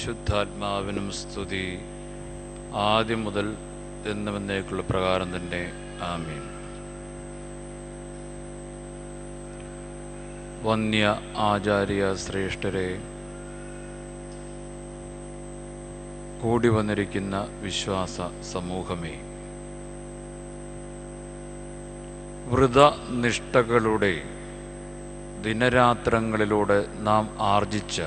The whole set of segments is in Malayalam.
പരിശുദ്ധാത്മാവിനും സ്തുതി, ആദ്യം മുതൽ എന്നും എന്നേക്കുള്ള പ്രകാരം തന്നെ. ആമീൻ. വന്യ ആചാര്യ ശ്രേഷ്ഠരെ, കൂടി വന്നിരിക്കുന്ന വിശ്വാസ സമൂഹമേ, വ്രതനിഷ്ഠകളുടെ ദിനരാത്രങ്ങളിലൂടെ നാം ആർജിച്ച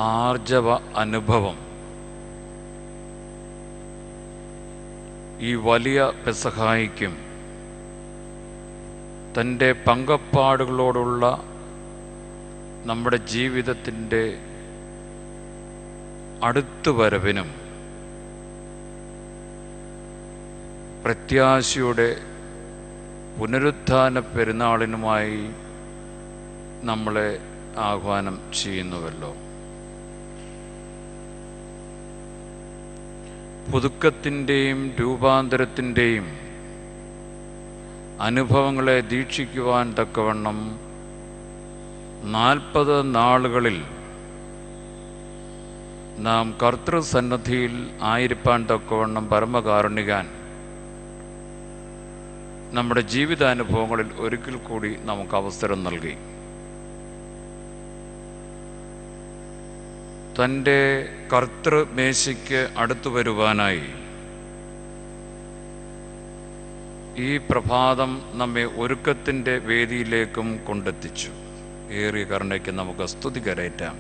ആർജവ അനുഭവം ഈ വലിയ പെസഹായിക്കും തൻ്റെ പങ്കപ്പാടുകളോടുള്ള നമ്മുടെ ജീവിതത്തിൻ്റെ അടുത്തുവരവിനും പ്രത്യാശയുടെ പുനരുത്ഥാന പെരുന്നാളിനുമായി നമ്മളെ ആഹ്വാനം ചെയ്യുന്നുവല്ലോ. പുതുക്കത്തിൻ്റെയും രൂപാന്തരത്തിൻ്റെയും അനുഭവങ്ങളെ ദീക്ഷിക്കുവാൻ തക്കവണ്ണം 40 നാളുകളിൽ നാം കർത്തൃസന്നദ്ധിയിൽ ആയിരിക്കാൻ തക്കവണ്ണം പരമകാരുണികൻ നമ്മുടെ ജീവിതാനുഭവങ്ങളിൽ ഒരിക്കൽ കൂടി നമുക്ക് അവസരം നൽകി. തൻ്റെ കർത്തൃമേശയ്ക്ക് അടുത്തു വരുവാനായി ഈ പ്രഭാതം നമ്മെ ഒരുക്കത്തിൻ്റെ വേദിയിലേക്കും കൊണ്ടെത്തിച്ചു. ഏറിയ കരുണയ്ക്ക് നമുക്ക് സ്തുതി കരയറ്റാം.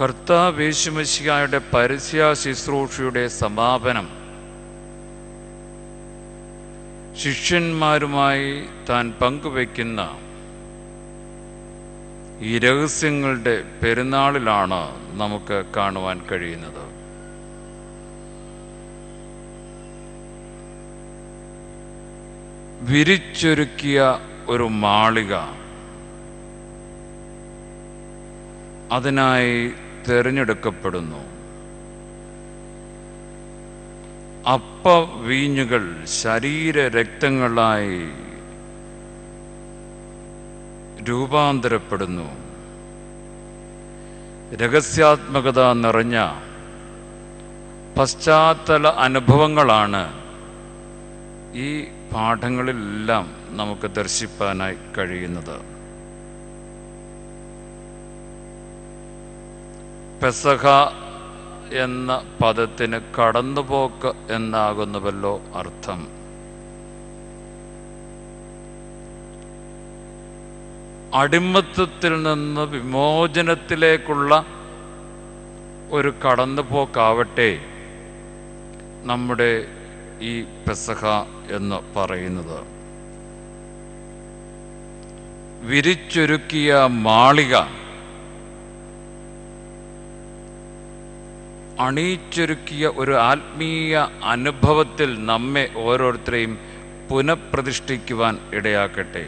കർത്താവ് യേശുമിശിഹായുടെ പരസ്യ ശുശ്രൂഷയുടെ സമാപനം ശിഷ്യന്മാരുമായി താൻ പങ്കുവയ്ക്കുന്ന ഈ രഹസ്യങ്ങളുടെ പെരുന്നാളിലാണ് നമുക്ക് കാണുവാൻ കഴിയുന്നത്. വിരിച്ചൊരുക്കിയ ഒരു മാളിക അതിനായി തിരഞ്ഞെടുക്കപ്പെടുന്നു. അപ്പവീഞ്ഞുകൾ ശരീരരക്തങ്ങളായി രൂപാന്തരപ്പെടുന്നു. രഹസ്യാത്മകത നിറഞ്ഞ പശ്ചാത്തല അനുഭവങ്ങളാണ് ഈ പാഠങ്ങളിലെല്ലാം നമുക്ക് ദർശിപ്പാനായി കഴിയുന്നത്. പെസഹ എന്ന പദത്തിന് കടന്നുപോക്ക് എന്നാകുന്നുവല്ലോ അർത്ഥം. അടിമത്തത്തിൽ നിന്ന് വിമോചനത്തിലേക്കുള്ള ഒരു കടന്നുപോക്കാവട്ടെ നമ്മുടെ ഈ പെസഹ എന്ന് പറയുന്നത്. വിരിച്ചൊരുക്കിയ മാളിക അണിയിച്ചൊരുക്കിയ ഒരു ആത്മീയ അനുഭവത്തിൽ നമ്മെ ഓരോരുത്തരെയും പുനഃപ്രതിഷ്ഠിക്കുവാൻ ഇടയാക്കട്ടെ.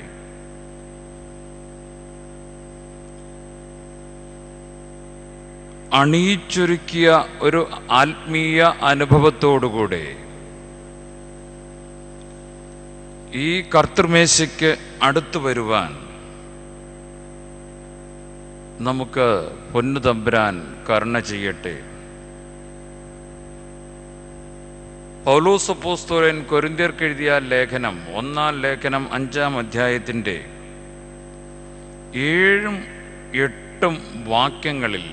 അണിയിച്ചൊരുക്കിയ ഒരു ആത്മീയ അനുഭവത്തോടുകൂടെ ഈ കർത്തൃമേശയ്ക്ക് അടുത്തു വരുവാൻ നമുക്ക് പൊന്നുതമ്പുരാൻ കരുണ ചെയ്യട്ടെ. പൗലോസ് അപ്പോസ്തലൻ കൊരിന്ത്യർക്ക് എഴുതിയ ലേഖനം 1-ാം ലേഖനം 5-ാം അധ്യായത്തിൻ്റെ 7-8 വാക്യങ്ങളിൽ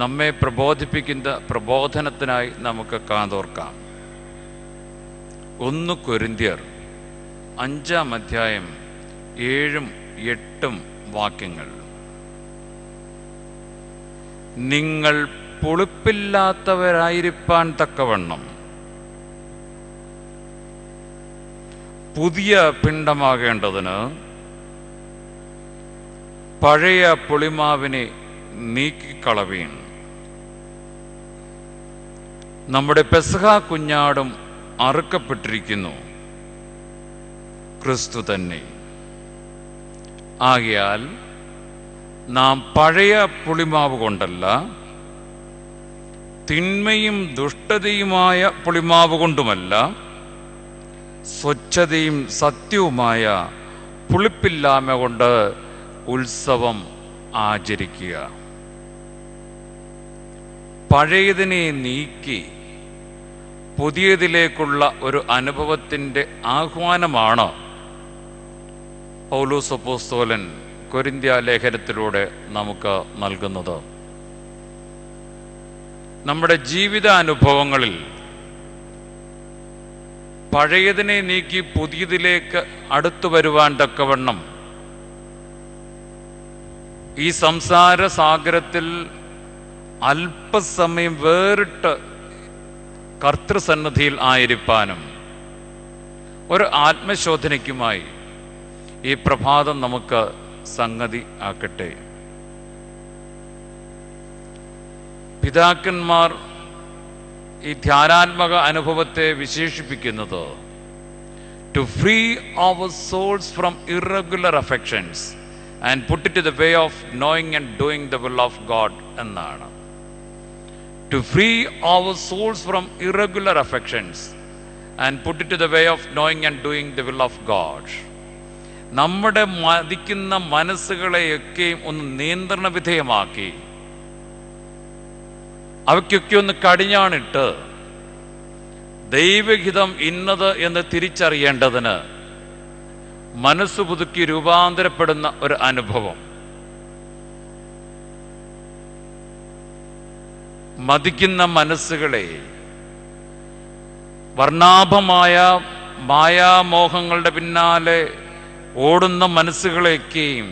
നമ്മെ പ്രബോധിപ്പിക്കുന്ന പ്രബോധനത്തിനായി നമുക്ക് കാതോർക്കാം. 1 കൊരിന്ത്യർ 5-ാം അധ്യായം 7-8 വാക്യങ്ങൾ. നിങ്ങൾ പുളിപ്പില്ലാത്തവരായിരിക്കാൻ തക്കവണ്ണം പുതിയ പിണ്ഡമാകേണ്ടതിന് പഴയ പുളിമാവിനെ നീക്കിക്കളവീൻ. നമ്മുടെ പെസഹ കുഞ്ഞാടും അറുക്കപ്പെട്ടിരിക്കുന്നു, ക്രിസ്തു തന്നെ. ആകയാൽ നാം പഴയ പുളിമാവ് കൊണ്ടല്ല, തിന്മയും ദുഷ്ടതയുമായ പുളിമാവ് കൊണ്ടുമല്ല, സ്വച്ഛതയും സത്യവുമായ പുളിപ്പില്ലായ്മ കൊണ്ട് ഉത്സവം ആചരിക്കുക. പഴയതിനെ നീക്കി പുതിയതിലേക്കുള്ള ഒരു അനുഭവത്തിൻ്റെ ആഹ്വാനമാണ് പൗലോസ് അപ്പോസ്തലൻ കൊരിന്ത്യ ലേഖനത്തിലൂടെ നമുക്ക് നൽകുന്നത്. നമ്മുടെ ജീവിതാനുഭവങ്ങളിൽ പഴയതിനെ നീക്കി പുതിയതിലേക്ക് അടുത്തു വരുവാൻ തക്കവണ്ണം ഈ സംസാര സാഗരത്തിൽ അല്പസമയം വേറിട്ട് കർത്തൃസന്നിധിയിൽ ആയിരിക്കാനും ഒരു ആത്മശോധനയ്ക്കുമായി ഈ പ്രഭാതം നമുക്ക് സംഗതി ആക്കട്ടെ. പിതാക്കന്മാർ ഈ ധ്യാനാത്മക അനുഭവത്തെ വിശേഷിപ്പിക്കുന്നത് to free our souls from irregular affections and put it to the way of knowing and doing the will of God എന്നാണ്. To free our souls from irregular affections and put it to the way of knowing and doing the will of God. നമ്മുടെ മതിക്കുന്ന മനസ്സുകളെയൊക്കെയും ഒന്ന് നിയന്ത്രണ വിധേയമാക്കി അവയ്ക്കൊക്കെ ഒന്ന് കടിഞ്ഞാണിട്ട് ദൈവഹിതം ഇന്നത് എന്ന് തിരിച്ചറിയേണ്ടതിന് മനസ്സ് പുതുക്കി രൂപാന്തരപ്പെടുന്ന ഒരു അനുഭവം. മതിക്കുന്ന മനസ്സുകളെ വർണ്ണാഭമായ മായാമോഹങ്ങളുടെ പിന്നാലെ ഓടുന്ന മനസ്സുകളെയൊക്കെയും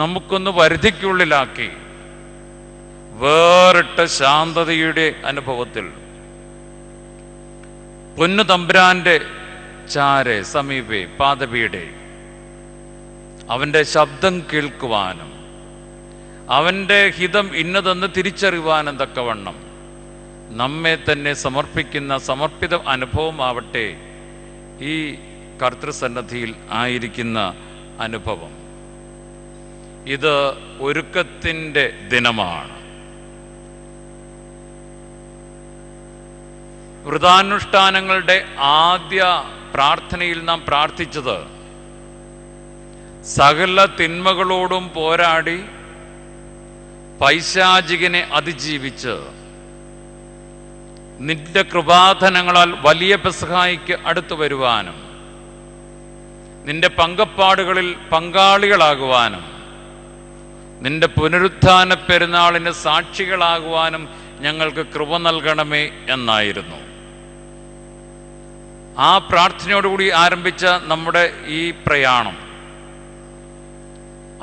നമുക്കൊന്ന് വരുതിക്കുള്ളിലാക്കി വേറിട്ട ശാന്തതയുടെ അനുഭവത്തിൽ പൊന്നു തമ്പുരാന്റെ ചാരെ സമീപേ പാദപീഠേ അവൻ്റെ ശബ്ദം കേൾക്കുവാനും അവൻ്റെ ഹിതം ഇന്നതെന്ന് തിരിച്ചറിയുവാനും തക്കവണ്ണം നമ്മെ തന്നെ സമർപ്പിക്കുന്ന സമർപ്പിത അനുഭവമാവട്ടെ ഈ കർത്തൃസന്നിധിയിൽ ആയിരിക്കുന്ന അനുഭവം. ഇത് ഒരുക്കത്തിൻ്റെ ദിനമാണ്. വ്രതാനുഷ്ഠാനങ്ങളുടെ ആദ്യ പ്രാർത്ഥനയിൽ നാം പ്രാർത്ഥിച്ചത് സകല തിന്മകളോടും പോരാടി പൈശാചികനെ അതിജീവിച്ച് നിന്റെ കൃപാധനങ്ങളാൽ വലിയ പെസഹായിക്ക് അടുത്തു വരുവാനും നിന്റെ പങ്കപ്പാടുകളിൽ പങ്കാളികളാകുവാനും നിന്റെ പുനരുത്ഥാന പെരുന്നാളിന് സാക്ഷികളാകുവാനും ഞങ്ങൾക്ക് കൃപ നൽകണമേ എന്നായിരുന്നു. ആ പ്രാർത്ഥനയോടുകൂടി ആരംഭിച്ച നമ്മുടെ ഈ പ്രയാണം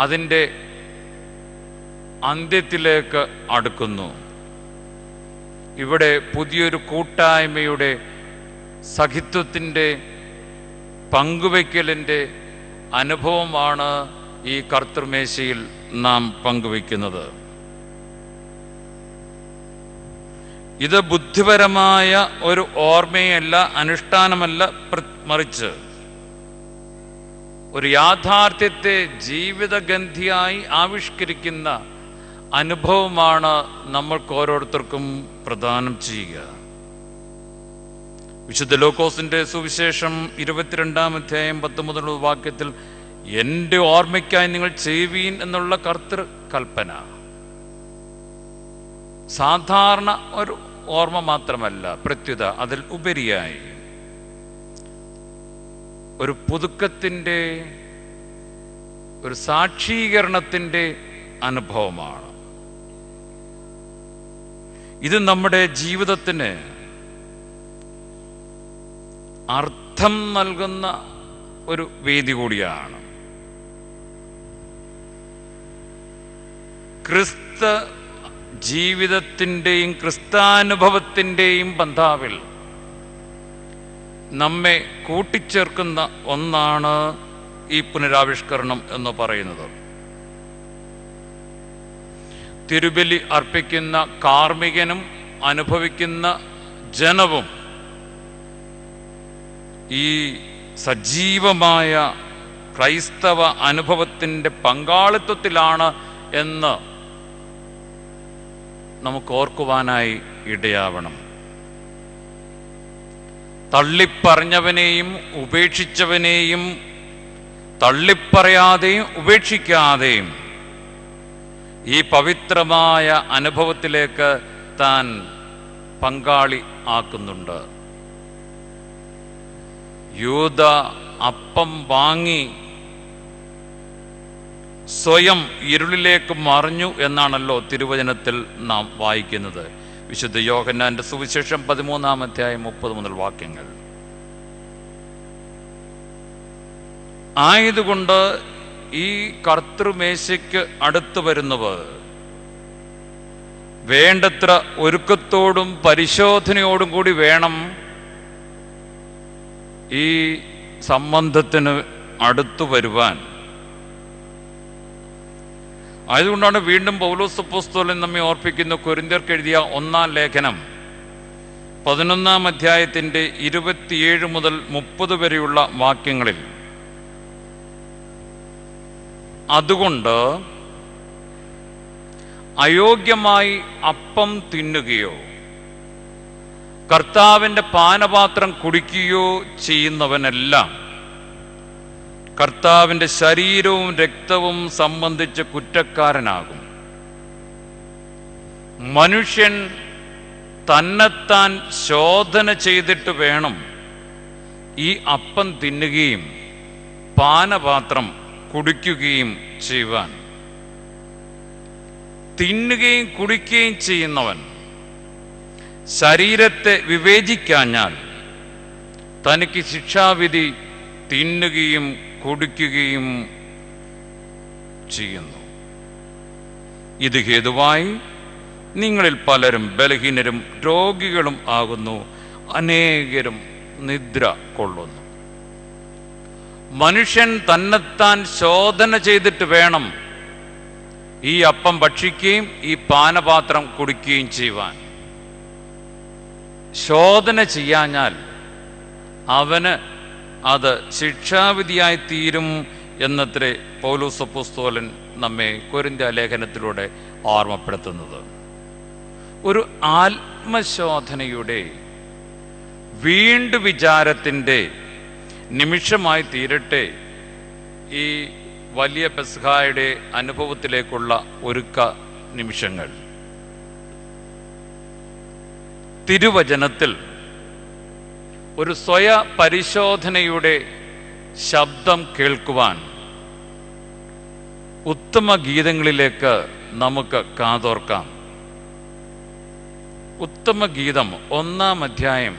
അതിൻ്റെ അന്ത്യത്തിലേക്ക് അടുക്കുന്നു. ഇവിടെ പുതിയൊരു കൂട്ടായ്മയുടെ സഖിത്വത്തിൻ്റെ പങ്കുവയ്ക്കലിൻ്റെ അനുഭവമാണ് ഈ കർത്തൃമേശയിൽ നാം പങ്കുവയ്ക്കുന്നത്. ഇത് ബുദ്ധിപരമായ ഒരു ഓർമ്മയല്ല, അനുഷ്ഠാനമല്ല, മറിച്ച് ഒരു യാഥാർത്ഥ്യത്തെ ജീവിതഗന്ധിയായി ആവിഷ്കരിക്കുന്ന അനുഭവമാണ് നമ്മൾക്ക് ഓരോരുത്തർക്കും പ്രദാനം ചെയ്യുക. വിശുദ്ധ ലൂക്കോസിന്റെ സുവിശേഷം 22-ാം അധ്യായം 19 വാക്യത്തിൽ എൻ്റെ ഓർമ്മയ്ക്കായി നിങ്ങൾ ചെയ്യുവീൻ എന്നുള്ള കർത്തൃ കൽപ്പന സാധാരണ ഒരു ഓർമ്മ മാത്രമല്ല, പ്രത്യുത അതിൽ ഉപരിയായി ഒരു പുതുക്കത്തിൻ്റെ, ഒരു സാക്ഷീകരണത്തിൻ്റെ അനുഭവമാണ്. ഇത് നമ്മുടെ ജീവിതത്തിന് അർത്ഥം നൽകുന്ന ഒരു വേദി കൂടിയാണ്. ക്രിസ്തു ജീവിതത്തിൻ്റെയും ക്രിസ്താനുഭവത്തിൻ്റെയും ബന്ധാവിൽ നമ്മെ കൂട്ടിച്ചേർക്കുന്ന ഒന്നാണ് ഈ പുനരാവിഷ്കരണം എന്ന് പറയുന്നത്. തിരുബലി അർപ്പിക്കുന്ന കാർമ്മികനും അനുഭവിക്കുന്ന ജനവും ഈ സജീവമായ ക്രൈസ്തവ അനുഭവത്തിൻ്റെ പങ്കാളിത്വത്തിലാണ് എന്ന് നമുക്ക് ഓർക്കുവാനായി ഇടയാവണം. തള്ളിപ്പറഞ്ഞവനെയും ഉപേക്ഷിച്ചവനെയും തള്ളിപ്പറയാതെയും ഉപേക്ഷിക്കാതെയും ഈ പവിത്രമായ അനുഭവത്തിലേക്ക് താൻ പങ്കാളി ആക്കുന്നുണ്ട്. യൂദ അപ്പം വാങ്ങി സ്വയം ഇരുളിലേക്ക് മറിഞ്ഞു എന്നാണല്ലോ തിരുവചനത്തിൽ നാം വായിക്കുന്നത്. വിശുദ്ധ യോഹന്നാന്റെ സുവിശേഷം 13-ാം അധ്യായം 30 മുതൽ വാക്യങ്ങൾ. ആയതുകൊണ്ട് ഈ കർത്തൃമേശയ്ക്ക് അടുത്ത് വരുന്നവർ വേണ്ടത്ര ഒരുക്കത്തോടും പരിശോധനയോടും കൂടി വേണം ഈ സംബന്ധത്തിന് അടുത്തു വരുവാൻ. ആയതുകൊണ്ടാണ് വീണ്ടും പൗലോസ് അപ്പോസ്തലൻ നമ്മെ ഓർപ്പിക്കുന്ന കൊരിന്ത്യർക്ക് എഴുതിയ 1-ാം ലേഖനം 11-ാം അധ്യായത്തിന്റെ 27 മുതൽ 30 വരെയുള്ള വാക്യങ്ങളിൽ, അതുകൊണ്ട് അയോഗ്യമായി അപ്പം തിന്നുകയോ കർത്താവിൻ്റെ പാനപാത്രം കുടിക്കുകയോ ചെയ്യുന്നവനെല്ലാം കർത്താവിൻ്റെ ശരീരവും രക്തവും സംബന്ധിച്ച് കുറ്റക്കാരനാകും. മനുഷ്യൻ തന്നെത്താൻ ശോധന ചെയ്തിട്ട് വേണം ഈ അപ്പം തിന്നുകയും പാനപാത്രം കുടിക്കുകയും ചെയ്യുവാൻ. തിന്നുകയും കുടിക്കുകയും ചെയ്യുന്നവൻ ശരീരത്തെ വിവേചിക്കാഞ്ഞാൽ തനിക്ക് ശിക്ഷാവിധി തിന്നുകയും കുടിക്കുകയും ചെയ്യുന്നു. ഇത് ഹേതുവായി നിങ്ങളിൽ പലരും ബലഹീനരും രോഗികളും ആകുന്നു, അനേകരും നിദ്ര കൊള്ളുന്നു. മനുഷ്യൻ തന്നെത്താൻ ശോധന ചെയ്തിട്ട് വേണം ഈ അപ്പം ഭക്ഷിക്കുകയും ഈ പാനപാത്രം കുടിക്കുകയും ചെയ്യുവാൻ. ശോധന ചെയ്യാഞ്ഞാൽ അവന് അത് ശിക്ഷാവിധിയായി തീരും എന്നത്രേ പൗലോസ് അപ്പോസ്തലൻ നമ്മെ കൊരിന്ത്യ ലേഖനത്തിലൂടെ ഓർമ്മപ്പെടുത്തുന്നത്. ഒരു ആത്മശോധനയുടെ വീണ്ടു വിചാരത്തിൻ്റെ നിമിഷമായി തീരട്ടെ ഈ വലിയ പെസഹായുടെ അനുഭവത്തിലേക്കുള്ള ഒരുക്ക നിമിഷങ്ങൾ. തിരുവചനത്തിൽ ഒരു സ്വയ പരിശോധനയുടെ ശബ്ദം കേൾക്കുവാൻ ഉത്തമ ഗീതങ്ങളിലേക്ക് നമുക്ക് കാതോർക്കാം. ഉത്തമ ഗീതം 1-ാം അധ്യായം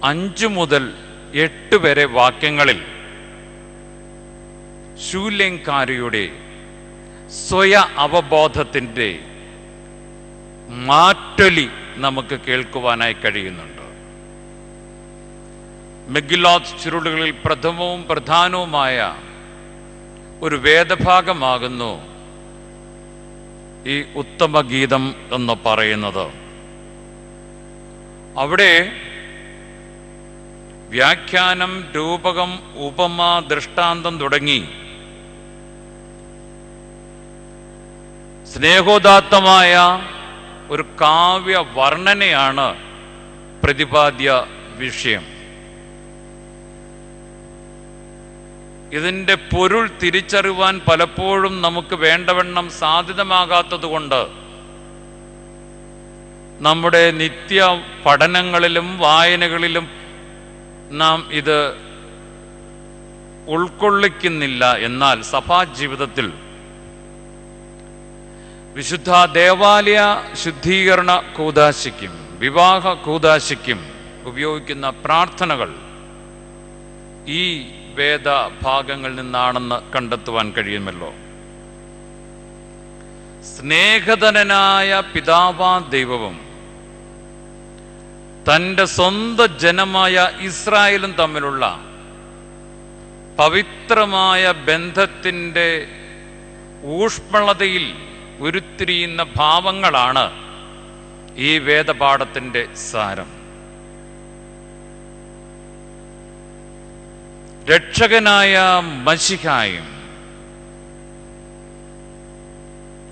5 മുതൽ 8 വരെ വാക്യങ്ങളിൽ ശൂലേംകാരിയുടെ സ്വയ അവബോധത്തിൻ്റെ മാറ്റൊലി നമുക്ക് കേൾക്കുവാനായി കഴിയുന്നുണ്ട്. മെഗില്ലോത്ത് ചുരുളുകളിൽ പ്രഥമവും പ്രധാനവുമായ ഒരു വേദഭാഗമാകുന്നു ഈ ഉത്തമ ഗീതം എന്ന് പറയുന്നത്. അവിടെ വ്യാഖ്യാനം, രൂപകം, ഉപമ, ദൃഷ്ടാന്തം തുടങ്ങി സ്നേഹോദാത്തമായ ഒരു കാവ്യ വർണ്ണനയാണ് പ്രതിപാദ്യ വിഷയം. ഇതിൻ്റെ പൊരുൾ തിരിച്ചറിവാൻ പലപ്പോഴും നമുക്ക് വേണ്ടവണ്ണം സാധ്യതമാകാത്തതുകൊണ്ട് നമ്മുടെ നിത്യ പഠനങ്ങളിലും വായനകളിലും നാം ഇത് ഉൾക്കൊള്ളിക്കുന്നില്ല. എന്നാൽ സഭാജീവിതത്തിൽ വിശുദ്ധ ദേവാലയ ശുദ്ധീകരണ കൂദാശയ്ക്കും വിവാഹ കൂദാശയ്ക്കും ഉപയോഗിക്കുന്ന പ്രാർത്ഥനകൾ ഈ വേദഭാഗങ്ങളിൽ നിന്നാണെന്ന് കണ്ടെത്തുവാൻ കഴിയുമല്ലോ. സ്നേഹധനനായ പിതാവാ ദൈവവും തൻ്റെ സ്വന്തം ജനമായ ഇസ്രായേലും തമ്മിലുള്ള പവിത്രമായ ബന്ധത്തിൻ്റെ ഊഷ്മളതയിൽ ഉരുത്തിരിയുന്ന ഭാവങ്ങളാണ് ഈ വേദപാഠത്തിൻ്റെ സാരം. രക്ഷകനായ മശിഹായും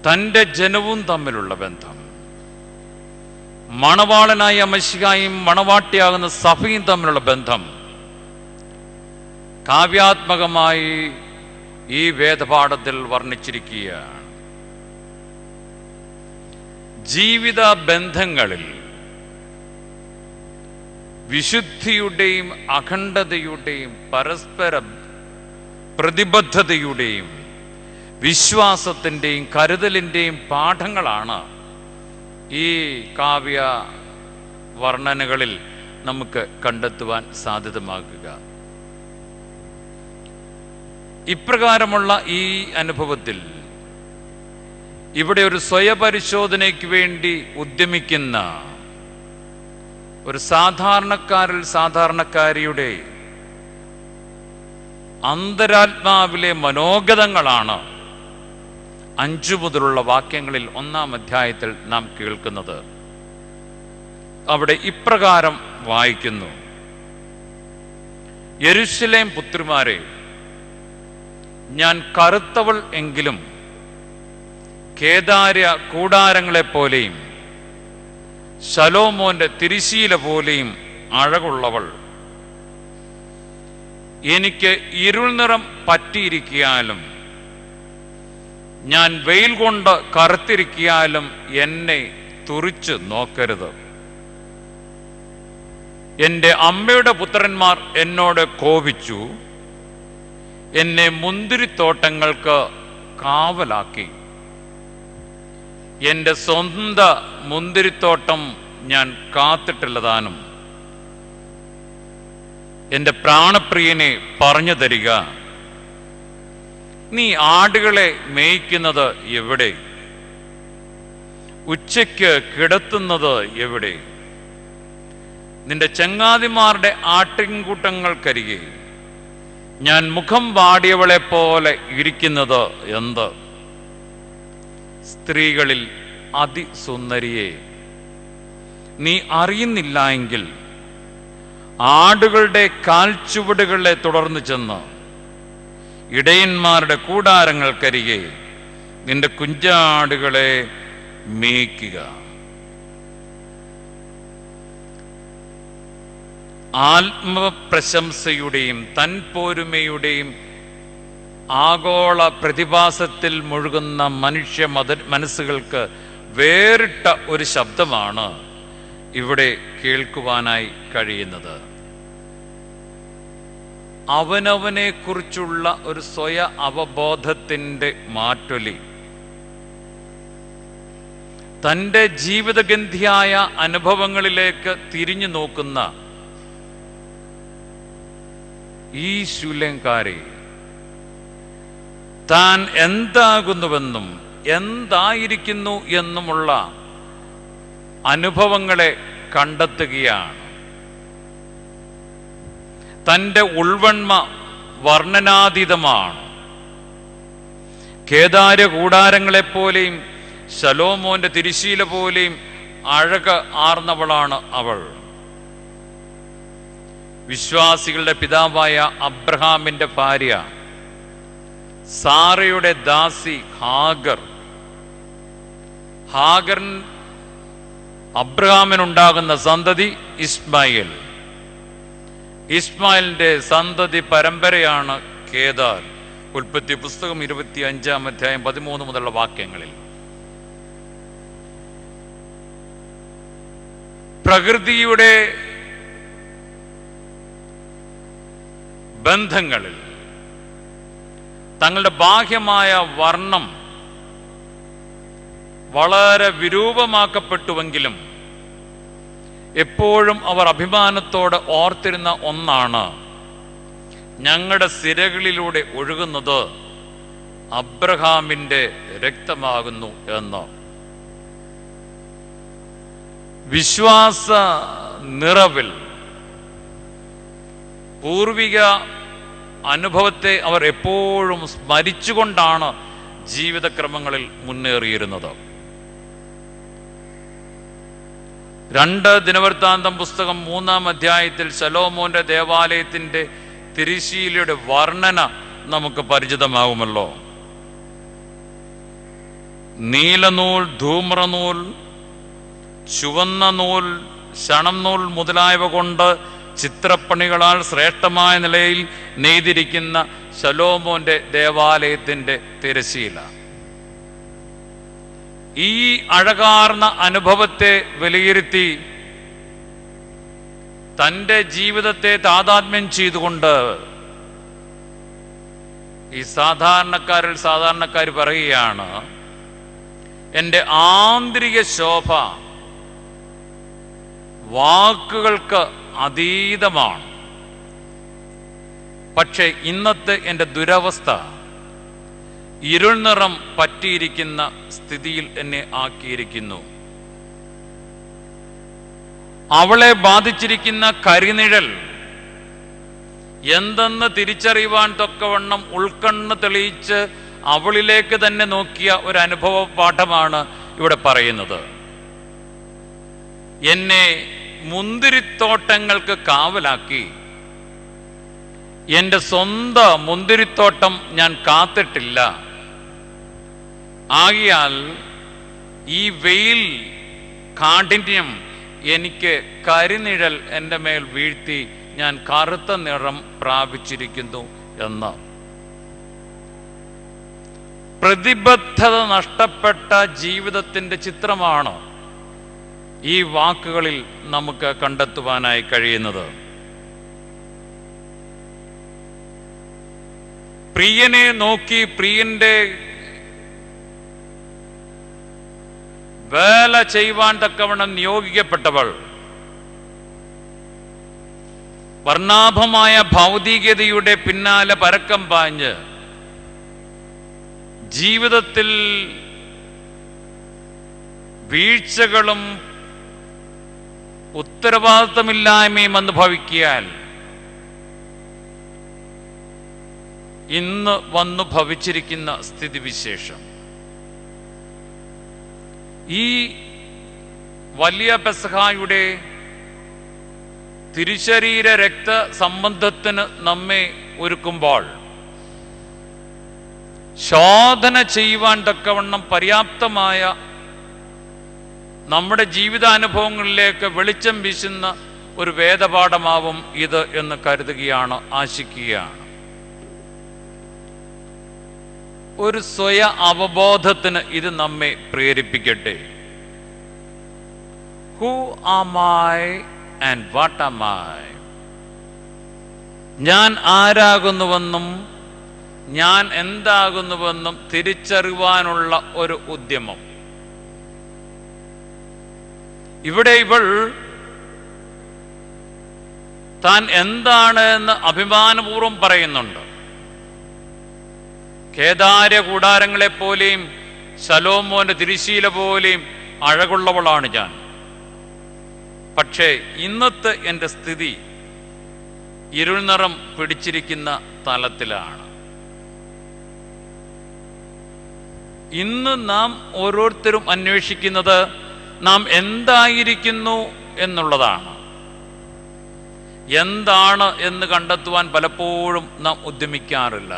തൻ്റെ ജനവും തമ്മിലുള്ള ബന്ധം, മണവാളനായ മശിഹായും മണവാട്ടിയാകുന്ന സഭയും തമ്മിലുള്ള ബന്ധം കാവ്യാത്മകമായി ഈ വേദപാഠത്തിൽ വർണ്ണിച്ചിരിക്കുകയാണ്. ജീവിത ബന്ധങ്ങളിൽ വിശുദ്ധിയുടെയും അഖണ്ഡതയുടെയും പരസ്പര പ്രതിബദ്ധതയുടെയും വിശ്വാസത്തിൻ്റെയും കരുതലിൻ്റെയും പാഠങ്ങളാണ് ഈ കാവ്യ വർണ്ണനകളിൽ നമുക്ക് കണ്ടെത്തുവാൻ സാധ്യതമാക്കുക. ഇപ്രകാരമുള്ള ഈ അനുഭവത്തിൽ ഇവിടെ ഒരു സ്വയപരിശോധനയ്ക്ക് വേണ്ടി ഉദ്യമിക്കുന്ന ഒരു സാധാരണക്കാരിൽ സാധാരണക്കാരിയുടെ അന്തരാത്മാവിലെ മനോഗതങ്ങളാണ് 5 മുതലുള്ള വാക്യങ്ങളിൽ 1-ാം അധ്യായത്തിൽ നാം കേൾക്കുന്നത്. അവിടെ ഇപ്രകാരം വായിക്കുന്നു: യെരൂശലേം പുത്രിമാരെ, ഞാൻ കറുത്തവൾ എങ്കിലും കേദാര്യ കൂടാരങ്ങളെപ്പോലെയും ശലോമോന്റെ തിരിശീല പോലെയും അഴകുള്ളവൾ. എനിക്ക് ഇരുൾ നിറം പറ്റിയിരിക്കാലും ഞാൻ വെയിൽ കൊണ്ട് കറുത്തിരിക്കാലും എന്നെ തുറിച്ചു നോക്കരുത്. എൻ്റെ അമ്മയുടെ പുത്രന്മാർ എന്നോട് കോപിച്ചു, എന്നെ മുന്തിരിത്തോട്ടങ്ങൾക്ക് കാവലാക്കി. എൻ്റെ സ്വന്തം മുന്തിരിത്തോട്ടം ഞാൻ കാത്തിട്ടുള്ളതാനും. എൻ്റെ പ്രാണപ്രിയനെ പറഞ്ഞു തരിക, നീ ആടുകളെ മേയ്ക്കുന്നത് എവിടെ? ഉച്ചയ്ക്ക് കിടത്തുന്നത് എവിടെ? നിന്റെ ചങ്ങാതിമാരുടെ ആട്ടിൻകൂട്ടങ്ങൾക്കരികെ ഞാൻ മുഖം വാടിയവളെ പോലെ ഇരിക്കുന്നത് എന്ത്? സ്ത്രീകളിൽ അതിസുന്ദരിയെ, നീ അറിയുന്നില്ല എങ്കിൽ ആടുകളുടെ കാൽച്ചുവടുകളെ തുടർന്ന് ചെന്ന് ഇടയന്മാരുടെ കൂടാരങ്ങൾക്കരികെ നിന്റെ കുഞ്ചാടുകളെ മേയ്ക്കുക. ആത്മപ്രശംസയുടെയും തൻപോരുമയുടെയും ആഗോള പ്രതിഭാസത്തിൽ മുഴുകുന്ന മനുഷ്യ മനസ്സുകൾക്ക് വേറിട്ട ഒരു ശബ്ദമാണ് ഇവിടെ കേൾക്കുവാനായി കഴിയുന്നത്. അവനവനെ കുറിച്ചുള്ള ഒരു സ്വയ അവബോധത്തിൻ്റെ മാറ്റൊലി, തൻ്റെ ജീവിതഗന്ധിയായ അനുഭവങ്ങളിലേക്ക് തിരിഞ്ഞു നോക്കുന്ന ഈ ശൂലങ്കാരി താൻ എന്താകുന്നുവെന്നും എന്തായിരിക്കുന്നു എന്നുമുള്ള അനുഭവങ്ങളെ കണ്ടെത്തുകയാണ്. തൻ്റെ ഉൾവൺമ വർണ്ണനാതീതമാണ്. കേദാര്യ കൂടാരങ്ങളെപ്പോലെയും ശലോമോന്റെ തിരിശീല പോലെയും അഴക് ആർന്നവളാണ് അവൾ. വിശ്വാസികളുടെ പിതാവായ അബ്രഹാമിന്റെ ഭാര്യ സാറയുടെ ദാസി ഹാഗർ. അബ്രഹാമിനുണ്ടാകുന്ന സന്തതി ഇസ്മായിൽ. ഇസ്മായിലിന്റെ സന്തതി പരമ്പരയാണ് കേദാർ. ഉൽപ്പത്തി പുസ്തകം 25-ാം അധ്യായം 13 മുതലുള്ള വാക്യങ്ങളിൽ. പ്രകൃതിയുടെ ബന്ധങ്ങളിൽ തങ്ങളുടെ ബാഹ്യമായ വർണ്ണം വളരെ വിരൂപമാക്കപ്പെട്ടുവെങ്കിലും എപ്പോഴും അവർ അഭിമാനത്തോടെ ഓർത്തിരുന്ന ഒന്നാണ്, ഞങ്ങളുടെ സിരകളിലൂടെ ഒഴുകുന്നത് അബ്രഹാമിന്റെ രക്തമാകുന്നു എന്ന്. വിശ്വാസ നിറവിൽ പൂർവിക അനുഭവത്തെ അവർ എപ്പോഴും സ്മരിച്ചുകൊണ്ടാണ് ജീവിതക്രമങ്ങളിൽ മുന്നേറിയിരുന്നത്. 2 ദിനവൃത്താന്തം പുസ്തകം 3-ാം അധ്യായത്തിൽ ശലോമോന്റെ ദേവാലയത്തിന്റെ തിരിശീലയുടെ വർണ്ണന നമുക്ക് പരിചിതമാകുമല്ലോ. നീലനൂൽ, ധൂമ്രനൂൽ, ചുവന്ന നൂൽ, ശണം നൂൽ മുതലായവ കൊണ്ട് ചിത്രപ്പണികളാൽ ശ്രേഷ്ഠമായ നിലയിൽ നെയ്തിരിക്കുന്ന ശലോമോന്റെ ദേവാലയത്തിൻ്റെ തിരശീല. ഈ അഴകാർന്ന അനുഭവത്തെ വിലയിരുത്തി തൻ്റെ ജീവിതത്തെ താതാത്മ്യം ചെയ്തുകൊണ്ട് ഈ സാധാരണക്കാർ പറയുകയാണ്, എൻ്റെ ആന്തരിക ശോഭ വാക്കുകൾക്ക് അതീതമാണ്. പക്ഷേ ഇന്നത്തെ എൻ്റെ ദുരവസ്ഥ ഇരുൾ നിറം പറ്റിയിരിക്കുന്ന സ്ഥിതിയിൽ എന്നെ ആക്കിയിരിക്കുന്നു. അവളെ ബാധിച്ചിരിക്കുന്ന കരിനിഴൽ എന്തെന്ന് തിരിച്ചറിയുവാൻ തക്കവണ്ണം ഉൾക്കണ്ണ് തെളിയിച്ച് അവളിലേക്ക് തന്നെ നോക്കിയ ഒരു അനുഭവ പാഠമാണ് ഇവിടെ പറയുന്നത്. എന്നെ മുന്തിരിത്തോട്ടങ്ങൾക്ക് കാവലാക്കി. എൻ്റെ സ്വന്തം മുന്തിരിത്തോട്ടം ഞാൻ കാത്തിട്ടില്ല. ആകിയാൽ ഈ വെയിൽ കാഠിന്യം എനിക്ക് കരിനിഴൽ എൻ്റെ മേൽ വീഴ്ത്തി ഞാൻ കറുത്ത നിറം പ്രാപിച്ചിരിക്കുന്നു എന്ന്. പ്രതിബദ്ധത നഷ്ടപ്പെട്ട ജീവിതത്തിൻ്റെ ചിത്രമാണ് ഈ വാക്കുകളിൽ നമുക്ക് കണ്ടെത്തുവാനായി കഴിയുന്നത്. പ്രിയനെ നോക്കി പ്രിയന്റെ വേല ചെയ്യുവാൻ തക്കവണ്ണം നിയോഗിക്കപ്പെട്ടവൾ വർണ്ണാഭമായ ഭൗതികതയുടെ പിന്നാലെ പരക്കം പാഞ്ഞ് ജീവിതത്തിൽ വീഴ്ചകളും ഉത്തരവാദിത്തമില്ലായ്മയും അനുഭവിക്കാൻ ഇന്ന് വന്നു ഭവിച്ചിരിക്കുന്ന സ്ഥിതിവിശേഷം ഈ വലിയ പെസഹായുടെ തിരുശരീര രക്ത സംബന്ധത്തിന് നമ്മെ ഒരുക്കുമ്പോൾ ശോധന ചെയ്യുവാൻ തക്കവണ്ണം പര്യാപ്തമായ നമ്മുടെ ജീവിതാനുഭവങ്ങളിലേക്ക് വെളിച്ചം വീശുന്ന ഒരു വേദപാഠമാവും ഇത് എന്ന് കരുതുകയാണ്, ആശിക്കുകയാണ്. ഒരു സ്വയ അവബോധത്തിന് ഇത് നമ്മെ പ്രേരിപ്പിക്കട്ടെ. Who am I and what am I? ഞാൻ ആരാകുന്നുവെന്നും ഞാൻ എന്താകുന്നുവെന്നും തിരിച്ചറിയുവാനുള്ള ഒരു ഉദ്യമം. ഇവിടെ ഇവൾ താൻ എന്താണ് എന്ന് അഭിമാനപൂർവ്വം പറയുന്നുണ്ട്. കേദാര്യ കൂടാരങ്ങളെ പോലെയും ശലോമോന്റെ തിരുശീല പോലെയും അഴകുള്ളവളാണ് ഞാൻ. പക്ഷേ ഇന്നത്തെ എൻ്റെ സ്ഥിതി ഇരുൾ നിറം പിടിച്ചിരിക്കുന്ന തലത്തിലാണ്. ഇന്ന് നാം ഓരോരുത്തരും അന്വേഷിക്കുന്നത് നാം എന്തായിരിക്കുന്നു എന്നുള്ളതാണ്. എന്താണ് എന്ന് കണ്ടെത്തുവാൻ പലപ്പോഴും നാം ഉദ്യമിക്കാറില്ല.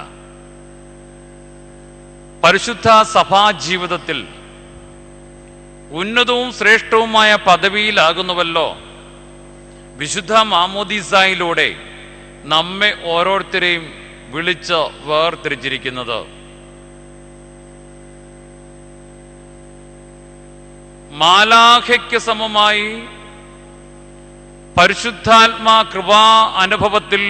പരിശുദ്ധ സഭാ ജീവിതത്തിൽ ഉന്നതവും ശ്രേഷ്ഠവുമായ പദവിയിലാകുന്നുവല്ലോ വിശുദ്ധ മാമോദീസായിലൂടെ നമ്മെ ഓരോരുത്തരെയും വിളിച്ച് വേർതിരിച്ചിരിക്കുന്നത്. മാലാഖയ്ക്ക് സമമായി പരിശുദ്ധാത്മാ കൃപാ അനുഭവത്തിൽ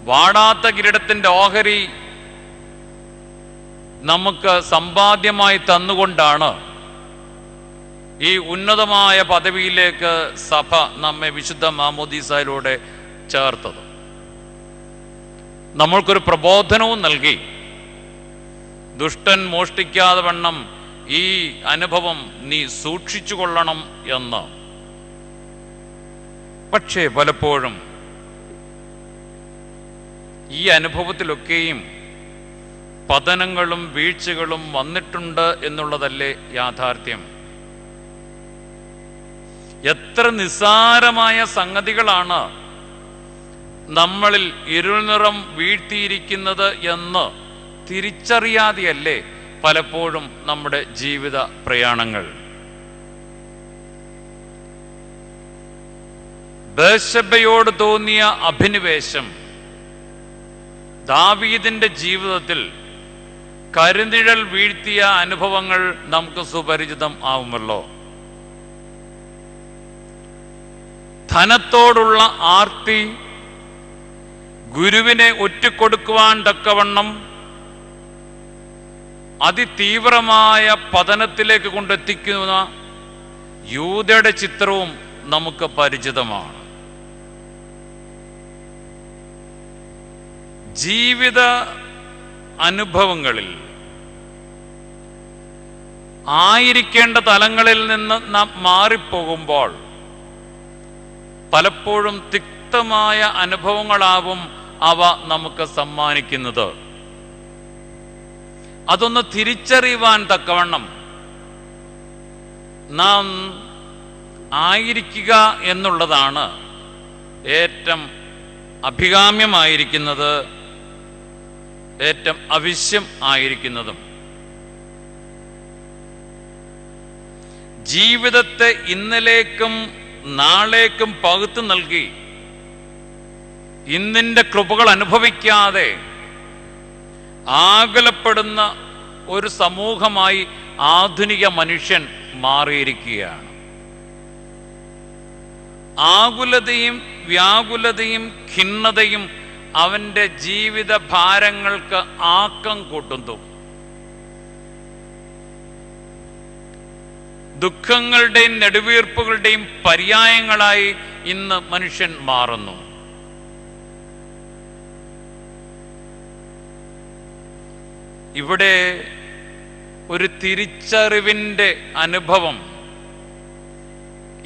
വാടാത്ത കിരീടത്തിൻ്റെ ഓഹരി നമുക്ക് സമ്പാദ്യമായി തന്നുകൊണ്ടാണ് ഈ ഉന്നതമായ പദവിയിലേക്ക് സഭ നമ്മെ വിശുദ്ധ മാമോദീസായിലൂടെ ചേർത്തത്. നമ്മൾക്കൊരു പ്രബോധനവും നൽകി, ദുഷ്ടൻ മോഷ്ടിക്കാതെ വണ്ണം ഈ അനുഭവം നീ സൂക്ഷിച്ചു കൊള്ളണം എന്ന്. പക്ഷേ പലപ്പോഴും ഈ അനുഭവത്തിലൊക്കെയും പതനങ്ങളും വീഴ്ചകളും വന്നിട്ടുണ്ട് എന്നുള്ളതല്ലേ യാഥാർത്ഥ്യം. എത്ര നിസ്സാരമായ സംഗതികളാണ് നമ്മളിൽ ഇരുൾ നിറം വീഴ്ത്തിയിരിക്കുന്നത് എന്ന് തിരിച്ചറിയാതെയല്ലേ പലപ്പോഴും നമ്മുടെ ജീവിത പ്രയാണങ്ങൾ. ബത്ശബയോട് തോന്നിയ അഭിനിവേശം ദാവീദിന്റെ ജീവിതത്തിൽ കരുനിഴൽ വീഴ്ത്തിയ അനുഭവങ്ങൾ നമുക്ക് സുപരിചിതം ആവുമല്ലോ. ധനത്തോടുള്ള ആർത്തി ഗുരുവിനെ ഒറ്റിക്കൊടുക്കുവാൻ തക്കവണ്ണം അതിതീവ്രമായ പതനത്തിലേക്ക് കൊണ്ടെത്തിക്കുന്ന യൂദയുടെ ചിത്രവും നമുക്ക് പരിചിതമാണ്. ജീവിത അനുഭവങ്ങളിൽ ആയിരിക്കേണ്ട തലങ്ങളിൽ നിന്ന് നാം മാറിപ്പോകുമ്പോൾ പലപ്പോഴും തിക്തമായ അനുഭവങ്ങളാവും അവ നമുക്ക് സമ്മാനിക്കുന്നത്. അതൊന്ന് തിരിച്ചറിയുവാൻ തക്കവണ്ണം നാം ആയിരിക്കുക എന്നുള്ളതാണ് ഏറ്റവും അഭികാമ്യമായിരിക്കുന്നത്, ഏറ്റവും ആവശ്യം ആയിരിക്കുന്നതും. ജീവിതത്തെ ഇന്നലേക്കും നാളേക്കും പകുത്തു നൽകി ഇന്നിന്റെ കൃപകൾ അനുഭവിക്കാതെ ആകുലപ്പെടുന്ന ഒരു സമൂഹമായി ആധുനിക മനുഷ്യൻ മാറിയിരിക്കുകയാണ്. ആകുലതയും വ്യാകുലതയും ഖിന്നതയും അവന്റെ ജീവിത ഭാരങ്ങൾക്ക് ആക്കം കൂട്ടുന്നു. ദുഃഖങ്ങളുടെയും നെടുവീർപ്പുകളുടെയും പര്യായങ്ങളായി ഇന്ന് മനുഷ്യൻ മാറുന്നു. ഇവിടെ ഒരു തിരിച്ചറിവിൻ്റെ അനുഭവം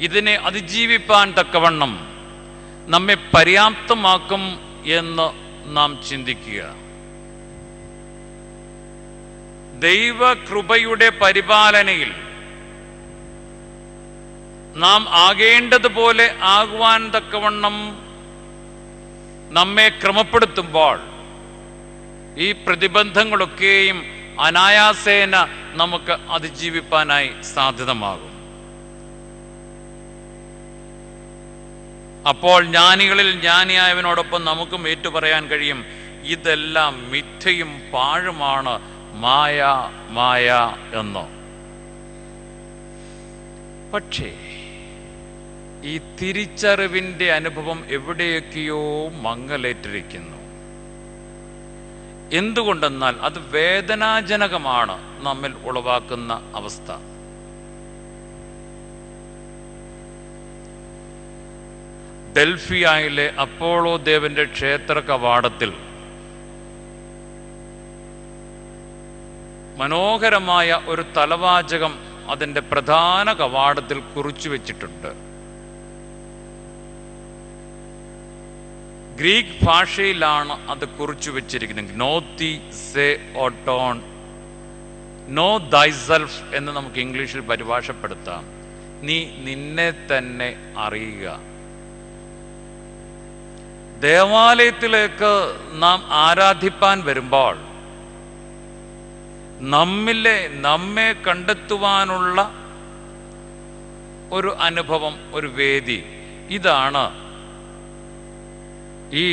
ഇതിനെ അതിജീവിപ്പാൻ തക്കവണ്ണം നമ്മെ പര്യാപ്തമാക്കും എന്ന് നാം ചിന്തിക്കുക. ദൈവകൃപയുടെ പരിപാലനയിൽ നാം ആകേണ്ടതുപോലെ ആകുവാൻ തക്കവണ്ണം നമ്മെ ക്രമപ്പെടുത്തുമ്പോൾ ഈ പ്രതിബന്ധങ്ങളൊക്കെയും അനായാസേന നമുക്ക് അതിജീവിപ്പാനായി സാധ്യതമാകും. അപ്പോൾ ജ്ഞാനികളിൽ ജ്ഞാനിയായവനോടൊപ്പം നമുക്കും ഏറ്റുപറയാൻ കഴിയും, ഇതെല്ലാം മിഥ്യയും പാഴുമാണ്, മായ മായ എന്നോ. പക്ഷേ ഈ തിരിച്ചറിവിൻ്റെ അനുഭവം എവിടെയൊക്കെയോ മങ്ങലേറ്റിരിക്കുന്നു. എന്തുകൊണ്ടെന്നാൽ അത് വേദനാജനകമാണ് നമ്മിൽ ഉളവാക്കുന്ന അവസ്ഥ. ഡെൽഫിയയിലെ അപ്പോളോ ദേവന്റെ ക്ഷേത്ര കവാടത്തിൽ മനോഹരമായ ഒരു തലവാചകം അതിൻ്റെ പ്രധാന കവാടത്തിൽ കുറിച്ചു വെച്ചിട്ടുണ്ട്. ഗ്രീക്ക് ഭാഷയിലാണ് അത് കുറിച്ചു വെച്ചിരിക്കുന്നത്. നോത്തി സെ ഓട്ടോൺ, നോ ദൈസെൽഫ് എന്ന് നമുക്ക് ഇംഗ്ലീഷിൽ പരിഭാഷപ്പെടുത്താം. നീ നിന്നെ തന്നെ അറിയുക. ദേവാലയത്തിലേക്ക് നാം ആരാധിപ്പാൻ വരുമ്പോൾ നമ്മെ കണ്ടെത്തുവാനുള്ള ഒരു അനുഭവം, ഒരു വേദി, ഇതാണ് ഈ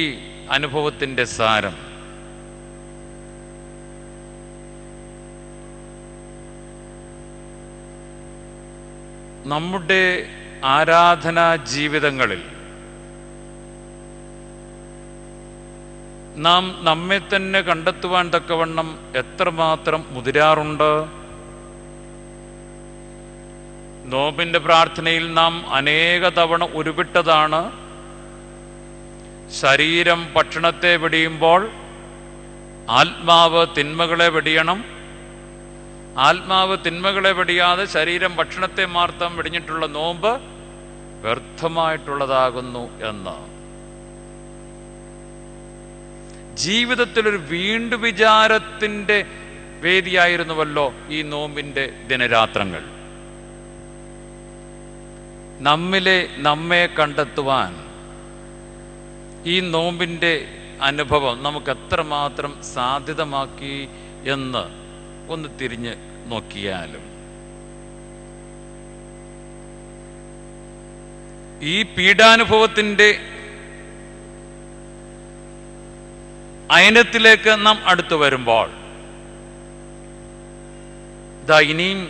അനുഭവത്തിൻ്റെ സാരം. നമ്മുടെ ആരാധനാ ജീവിതങ്ങളിൽ നാം നമ്മെ തന്നെ കണ്ടെത്തുവാൻ തക്കവണ്ണം എത്രമാത്രം മുതിരാറുണ്ട്. നോമ്പിൻ്റെ പ്രാർത്ഥനയിൽ നാം അനേക തവണ ഉരുവിട്ടതാണ്, ശരീരം ഭക്ഷണത്തെ വെടിയുമ്പോൾ ആത്മാവ് തിന്മകളെ വെടിയണം. ആത്മാവ് തിന്മകളെ വെടിയാതെ ശരീരം ഭക്ഷണത്തെ മാത്രം വെടിഞ്ഞിട്ടുള്ള നോമ്പ് വ്യർത്ഥമായിട്ടുള്ളതാകുന്നു എന്ന്. ജീവിതത്തിലൊരു വീണ്ടു വിചാരത്തിൻ്റെ വേദിയായിരുന്നുവല്ലോ ഈ നോമ്പിൻ്റെ ദിനരാത്രങ്ങൾ. നമ്മെ കണ്ടെത്തുവാൻ ഈ നോമ്പിൻ്റെ അനുഭവം നമുക്ക് എത്രമാത്രം സാധ്യതമാക്കി എന്ന് ഒന്ന് തിരിഞ്ഞ് നോക്കിയാലും. ഈ പീഡാനുഭവത്തിൻ്റെ അയനത്തിലേക്ക് നാം അടുത്തു വരുമ്പോൾ ഇനിയും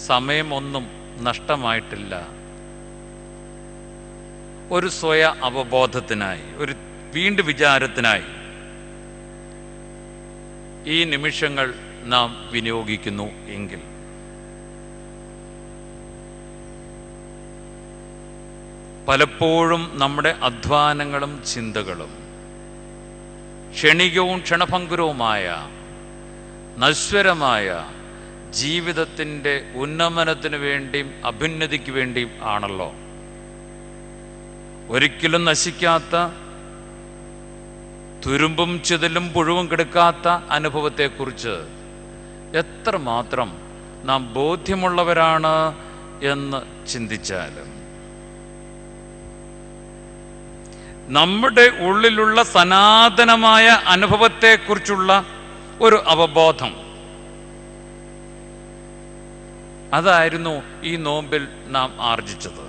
സമയമൊന്നും നഷ്ടമായിട്ടില്ല. ഒരു സ്വയ അവബോധത്തിനായി, ഒരു വീണ്ടും വിചാരത്തിനായി ഈ നിമിഷങ്ങൾ നാം വിനിയോഗിക്കുന്നു എങ്കിൽ പലപ്പോഴും നമ്മുടെ അധ്വാനങ്ങളും ചിന്തകളും ക്ഷണികവും ക്ഷണഭംഗുരവുമായ നശ്വരമായ ജീവിതത്തിൻ്റെ ഉന്നമനത്തിന് വേണ്ടിയും അഭ്യുന്നതിക്ക് വേണ്ടിയും ആണല്ലോ. ഒരിക്കലും നശിക്കാത്ത, തുരുമ്പും ചിതലും പുഴുവും കെടുക്കാത്ത അനുഭവത്തെക്കുറിച്ച് എത്രമാത്രം നാം ബോധ്യമുള്ളവരാണ് എന്ന് ചിന്തിച്ചാലും നമ്മുടെ ഉള്ളിലുള്ള സനാതനമായ അനുഭവത്തെക്കുറിച്ചുള്ള ഒരു അവബോധം, അതായിരുന്നു ഈ നോമ്പിൽ നാം ആർജിച്ചത്.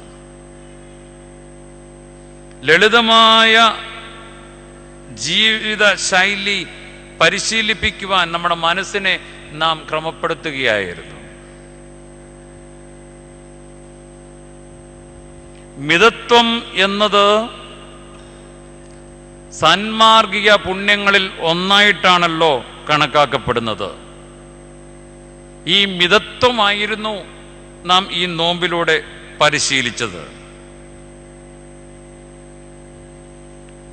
ലളിതമായ ജീവിത ശൈലി പരിശീലിപ്പിക്കുവാൻ നമ്മുടെ മനസ്സിനെ നാം ക്രമപ്പെടുത്തുകയായിരുന്നു. മിതത്വം എന്നത് സാൻമാർഗിക പുണ്യങ്ങളിൽ ഒന്നായിട്ടാണല്ലോ കണക്കാക്കപ്പെടുന്നത്. ഈ മിതത്വമായിരുന്നു നാം ഈ നോമ്പിലൂടെ പരിശീലിച്ചത്.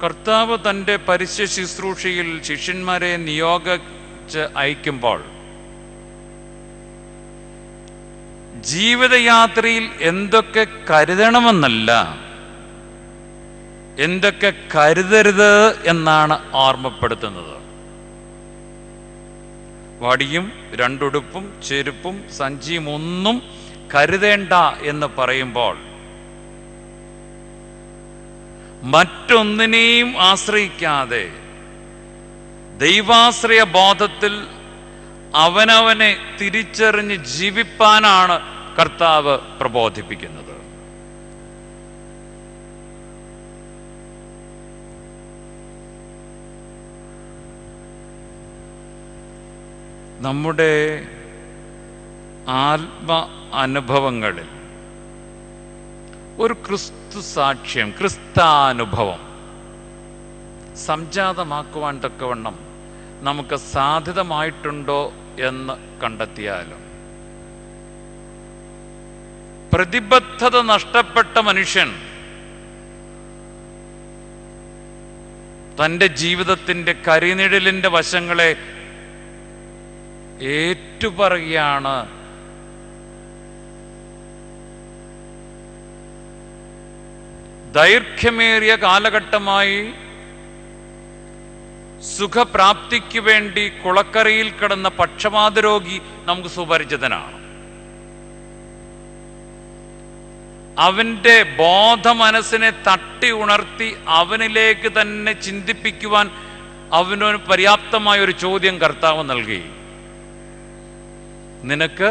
കർത്താവ് തൻ്റെ പരസ്യ ശുശ്രൂഷയിൽ ശിഷ്യന്മാരെ നിയോഗിച്ച് അയക്കുമ്പോൾ ജീവിതയാത്രയിൽ എന്തൊക്കെ കരുതണമെന്നല്ല, എന്തൊക്കെ കരുതരുത് എന്നാണ് ഓർമ്മപ്പെടുത്തുന്നത്. വടിയും രണ്ടുടുപ്പും ചെരുപ്പും സഞ്ചിയും ഒന്നും കരുതേണ്ട എന്ന് പറയുമ്പോൾ മറ്റൊന്നിനെയും ആശ്രയിക്കാതെ ദൈവാശ്രയ ബോധത്തിൽ അവനവനെ തിരിച്ചറിഞ്ഞ് ജീവിപ്പാനാണ് കർത്താവ് പ്രബോധിപ്പിക്കുന്നത്. നമ്മുടെ ആത്മ അനുഭവങ്ങളിൽ ഒരു ക്രിസ്തു സാക്ഷ്യം, ക്രിസ്താനുഭവം സംജാതമാക്കുവാൻ തക്കവണ്ണം നമുക്ക് സാധ്യതമായിട്ടുണ്ടോ എന്ന് കണ്ടെത്തിയാലും പ്രതിബദ്ധത നഷ്ടപ്പെട്ട മനുഷ്യൻ തൻ്റെ ജീവിതത്തിൻ്റെ കരിനിഴലിൻ്റെ വശങ്ങളെ ഏറ്റുപറയുകയാണ്. ദൈർഘ്യമേറിയ കാലഘട്ടമായി സുഖപ്രാപ്തിക്ക് വേണ്ടി കുളക്കരയിൽ കിടന്ന പക്ഷപാത രോഗി നമുക്ക് സുപരിചിതനാണ്. അവൻ്റെ ബോധമനസ്സിനെ തട്ടി ഉണർത്തി അവനിലേക്ക് തന്നെ ചിന്തിപ്പിക്കുവാൻ അവനൊരു പര്യാപ്തമായ ഒരു ചോദ്യം കർത്താവ് നൽകി. നിനക്ക്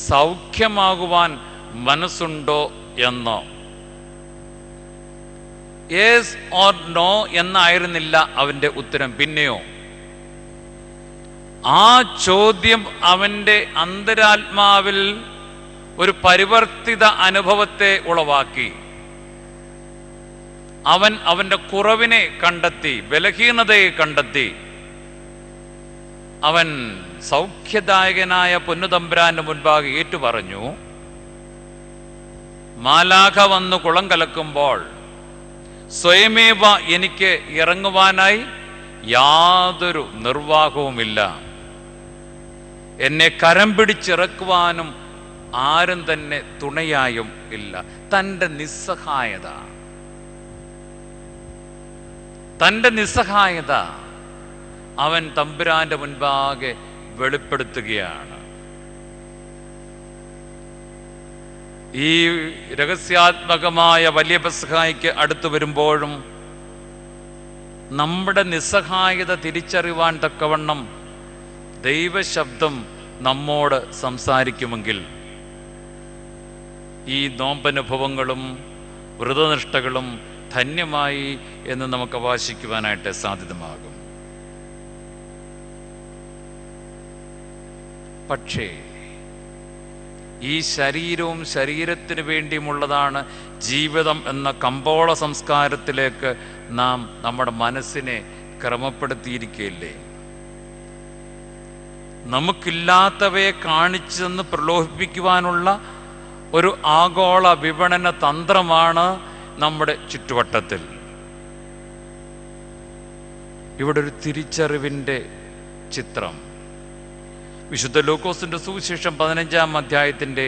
സൗഖ്യമാകുവാൻ മനസ്സുണ്ടോ എന്നോ? യെസ് ഓർ നോ എന്നായിരുന്നില്ല അവൻ്റെ ഉത്തരം. പിന്നെയോ ആ ചോദ്യം അവൻ്റെ അന്തരാത്മാവിൽ ഒരു പരിവർത്തിത അനുഭവത്തെ ഉളവാക്കി. അവൻ്റെ കുറവിനെ കണ്ടെത്തി, ബലഹീനതയെ കണ്ടെത്തി. അവൻ സൗഖ്യദായകനായ പൊന്നുതമ്പുരാന്റെ മുൻപാകെ ഏറ്റുപറഞ്ഞു. മാലാഖ വന്ന് കുളം കലക്കുമ്പോൾ സ്വയമേവ എനിക്ക് ഇറങ്ങുവാനായി യാതൊരു നിർവാഹവുമില്ല. എന്നെ കരം പിടിച്ചിറക്കുവാനും ആരും തന്നെ തുണയായും ഇല്ല. തൻ്റെ നിസ്സഹായത അവൻ തമ്പുരാന്റെ മുൻപാകെ വെളിപ്പെടുത്തുകയാണ്. ഈ രഹസ്യാത്മകമായ വലിയ പെസഹായ്ക്ക് അടുത്തു വരുമ്പോഴും നമ്മുടെ നിസ്സഹായത തിരിച്ചറിയുവാൻ തക്കവണ്ണം ദൈവശബ്ദം നമ്മോട് സംസാരിക്കുമെങ്കിൽ ഈ നോമ്പനുഭവങ്ങളും വ്രതനിഷ്ഠകളും ധന്യമായി എന്ന് നമുക്ക് അവകാശിക്കുവാനായിട്ട് സാധ്യതമാകും. പക്ഷേ ഈ ശരീരവും ശരീരത്തിന് വേണ്ടിയുമുള്ളതാണ് ജീവിതം എന്ന കമ്പോള സംസ്കാരത്തിലേക്ക് നാം നമ്മുടെ മനസ്സിനെ ക്രമപ്പെടുത്തിയിരിക്കുകയില്ലേ? നമുക്കില്ലാത്തവയെ കാണിച്ചെന്ന് പ്രലോഭിപ്പിക്കുവാനുള്ള ഒരു ആഗോള വിപണന തന്ത്രമാണ് നമ്മുടെ ചുറ്റുവട്ടത്തിൽ. ഇവിടെ ഒരു തിരിച്ചറിവിൻ്റെ ചിത്രം വിശുദ്ധ ലൂക്കോസിന്റെ സുവിശേഷം 15-ാം അധ്യായത്തിൻ്റെ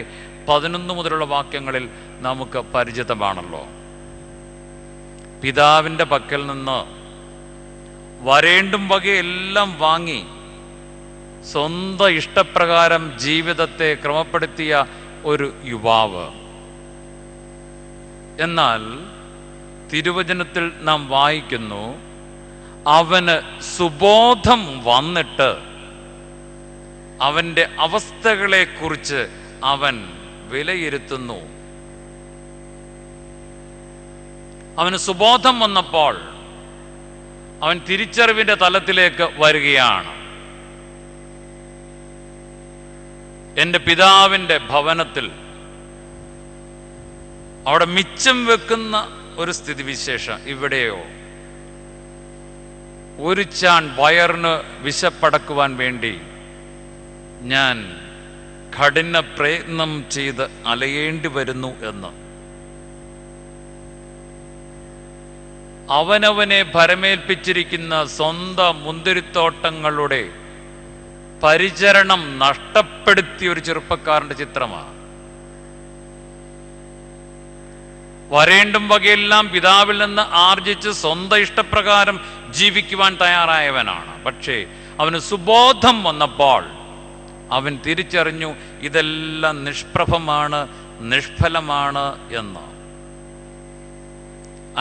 11 മുതലുള്ള വാക്യങ്ങളിൽ നമുക്ക് പരിചിതമാണല്ലോ. പിതാവിൻ്റെ പക്കൽ നിന്ന് വരേണ്ടും വകയെല്ലാം വാങ്ങി സ്വന്തം ഇഷ്ടപ്രകാരം ജീവിതത്തെ ക്രമപ്പെടുത്തിയ ഒരു യുവാവ്. എന്നാൽ തിരുവചനത്തിൽ നാം വായിക്കുന്നു, അവന് സുബോധം വന്നിട്ട് അവൻ്റെ അവസ്ഥകളെക്കുറിച്ച് അവൻ വിലയിരുത്തുന്നു. അവന് സുബോധം വന്നപ്പോൾ അവൻ തിരിച്ചറിവിൻ്റെ തലത്തിലേക്ക് വരികയാണ്. എൻ്റെ പിതാവിൻ്റെ ഭവനത്തിൽ അവിടെ മിച്ചം വെക്കുന്ന ഒരു സ്ഥിതിവിശേഷം ഇവിടെയോ? ഒരു ചാൺ വയറിന് വിശപ്പടക്കുവാൻ വേണ്ടി ഞാൻ കഠിന പ്രയത്നം ചെയ്ത് അലയേണ്ടി വരുന്നു എന്ന് അവനവനെ ഭരമേൽപ്പിച്ചിരിക്കുന്ന സ്വന്തം മുന്തിരിത്തോട്ടങ്ങളുടെ പരിചരണം നഷ്ടപ്പെടുത്തിയ ഒരു ചെറുപ്പക്കാരന്റെ ചിത്രമാണ്. വരേണ്ടും വകയെല്ലാം പിതാവിൽ നിന്ന് ആർജിച്ച് സ്വന്തം ഇഷ്ടപ്രകാരം ജീവിക്കുവാൻ തയ്യാറായവനാണ്. പക്ഷേ അവന് സുബോധം വന്നപ്പോൾ അവൻ തിരിച്ചറിഞ്ഞു ഇതെല്ലാം നിഷ്പ്രഭമാണ്, നിഷ്ഫലമാണ് എന്ന്.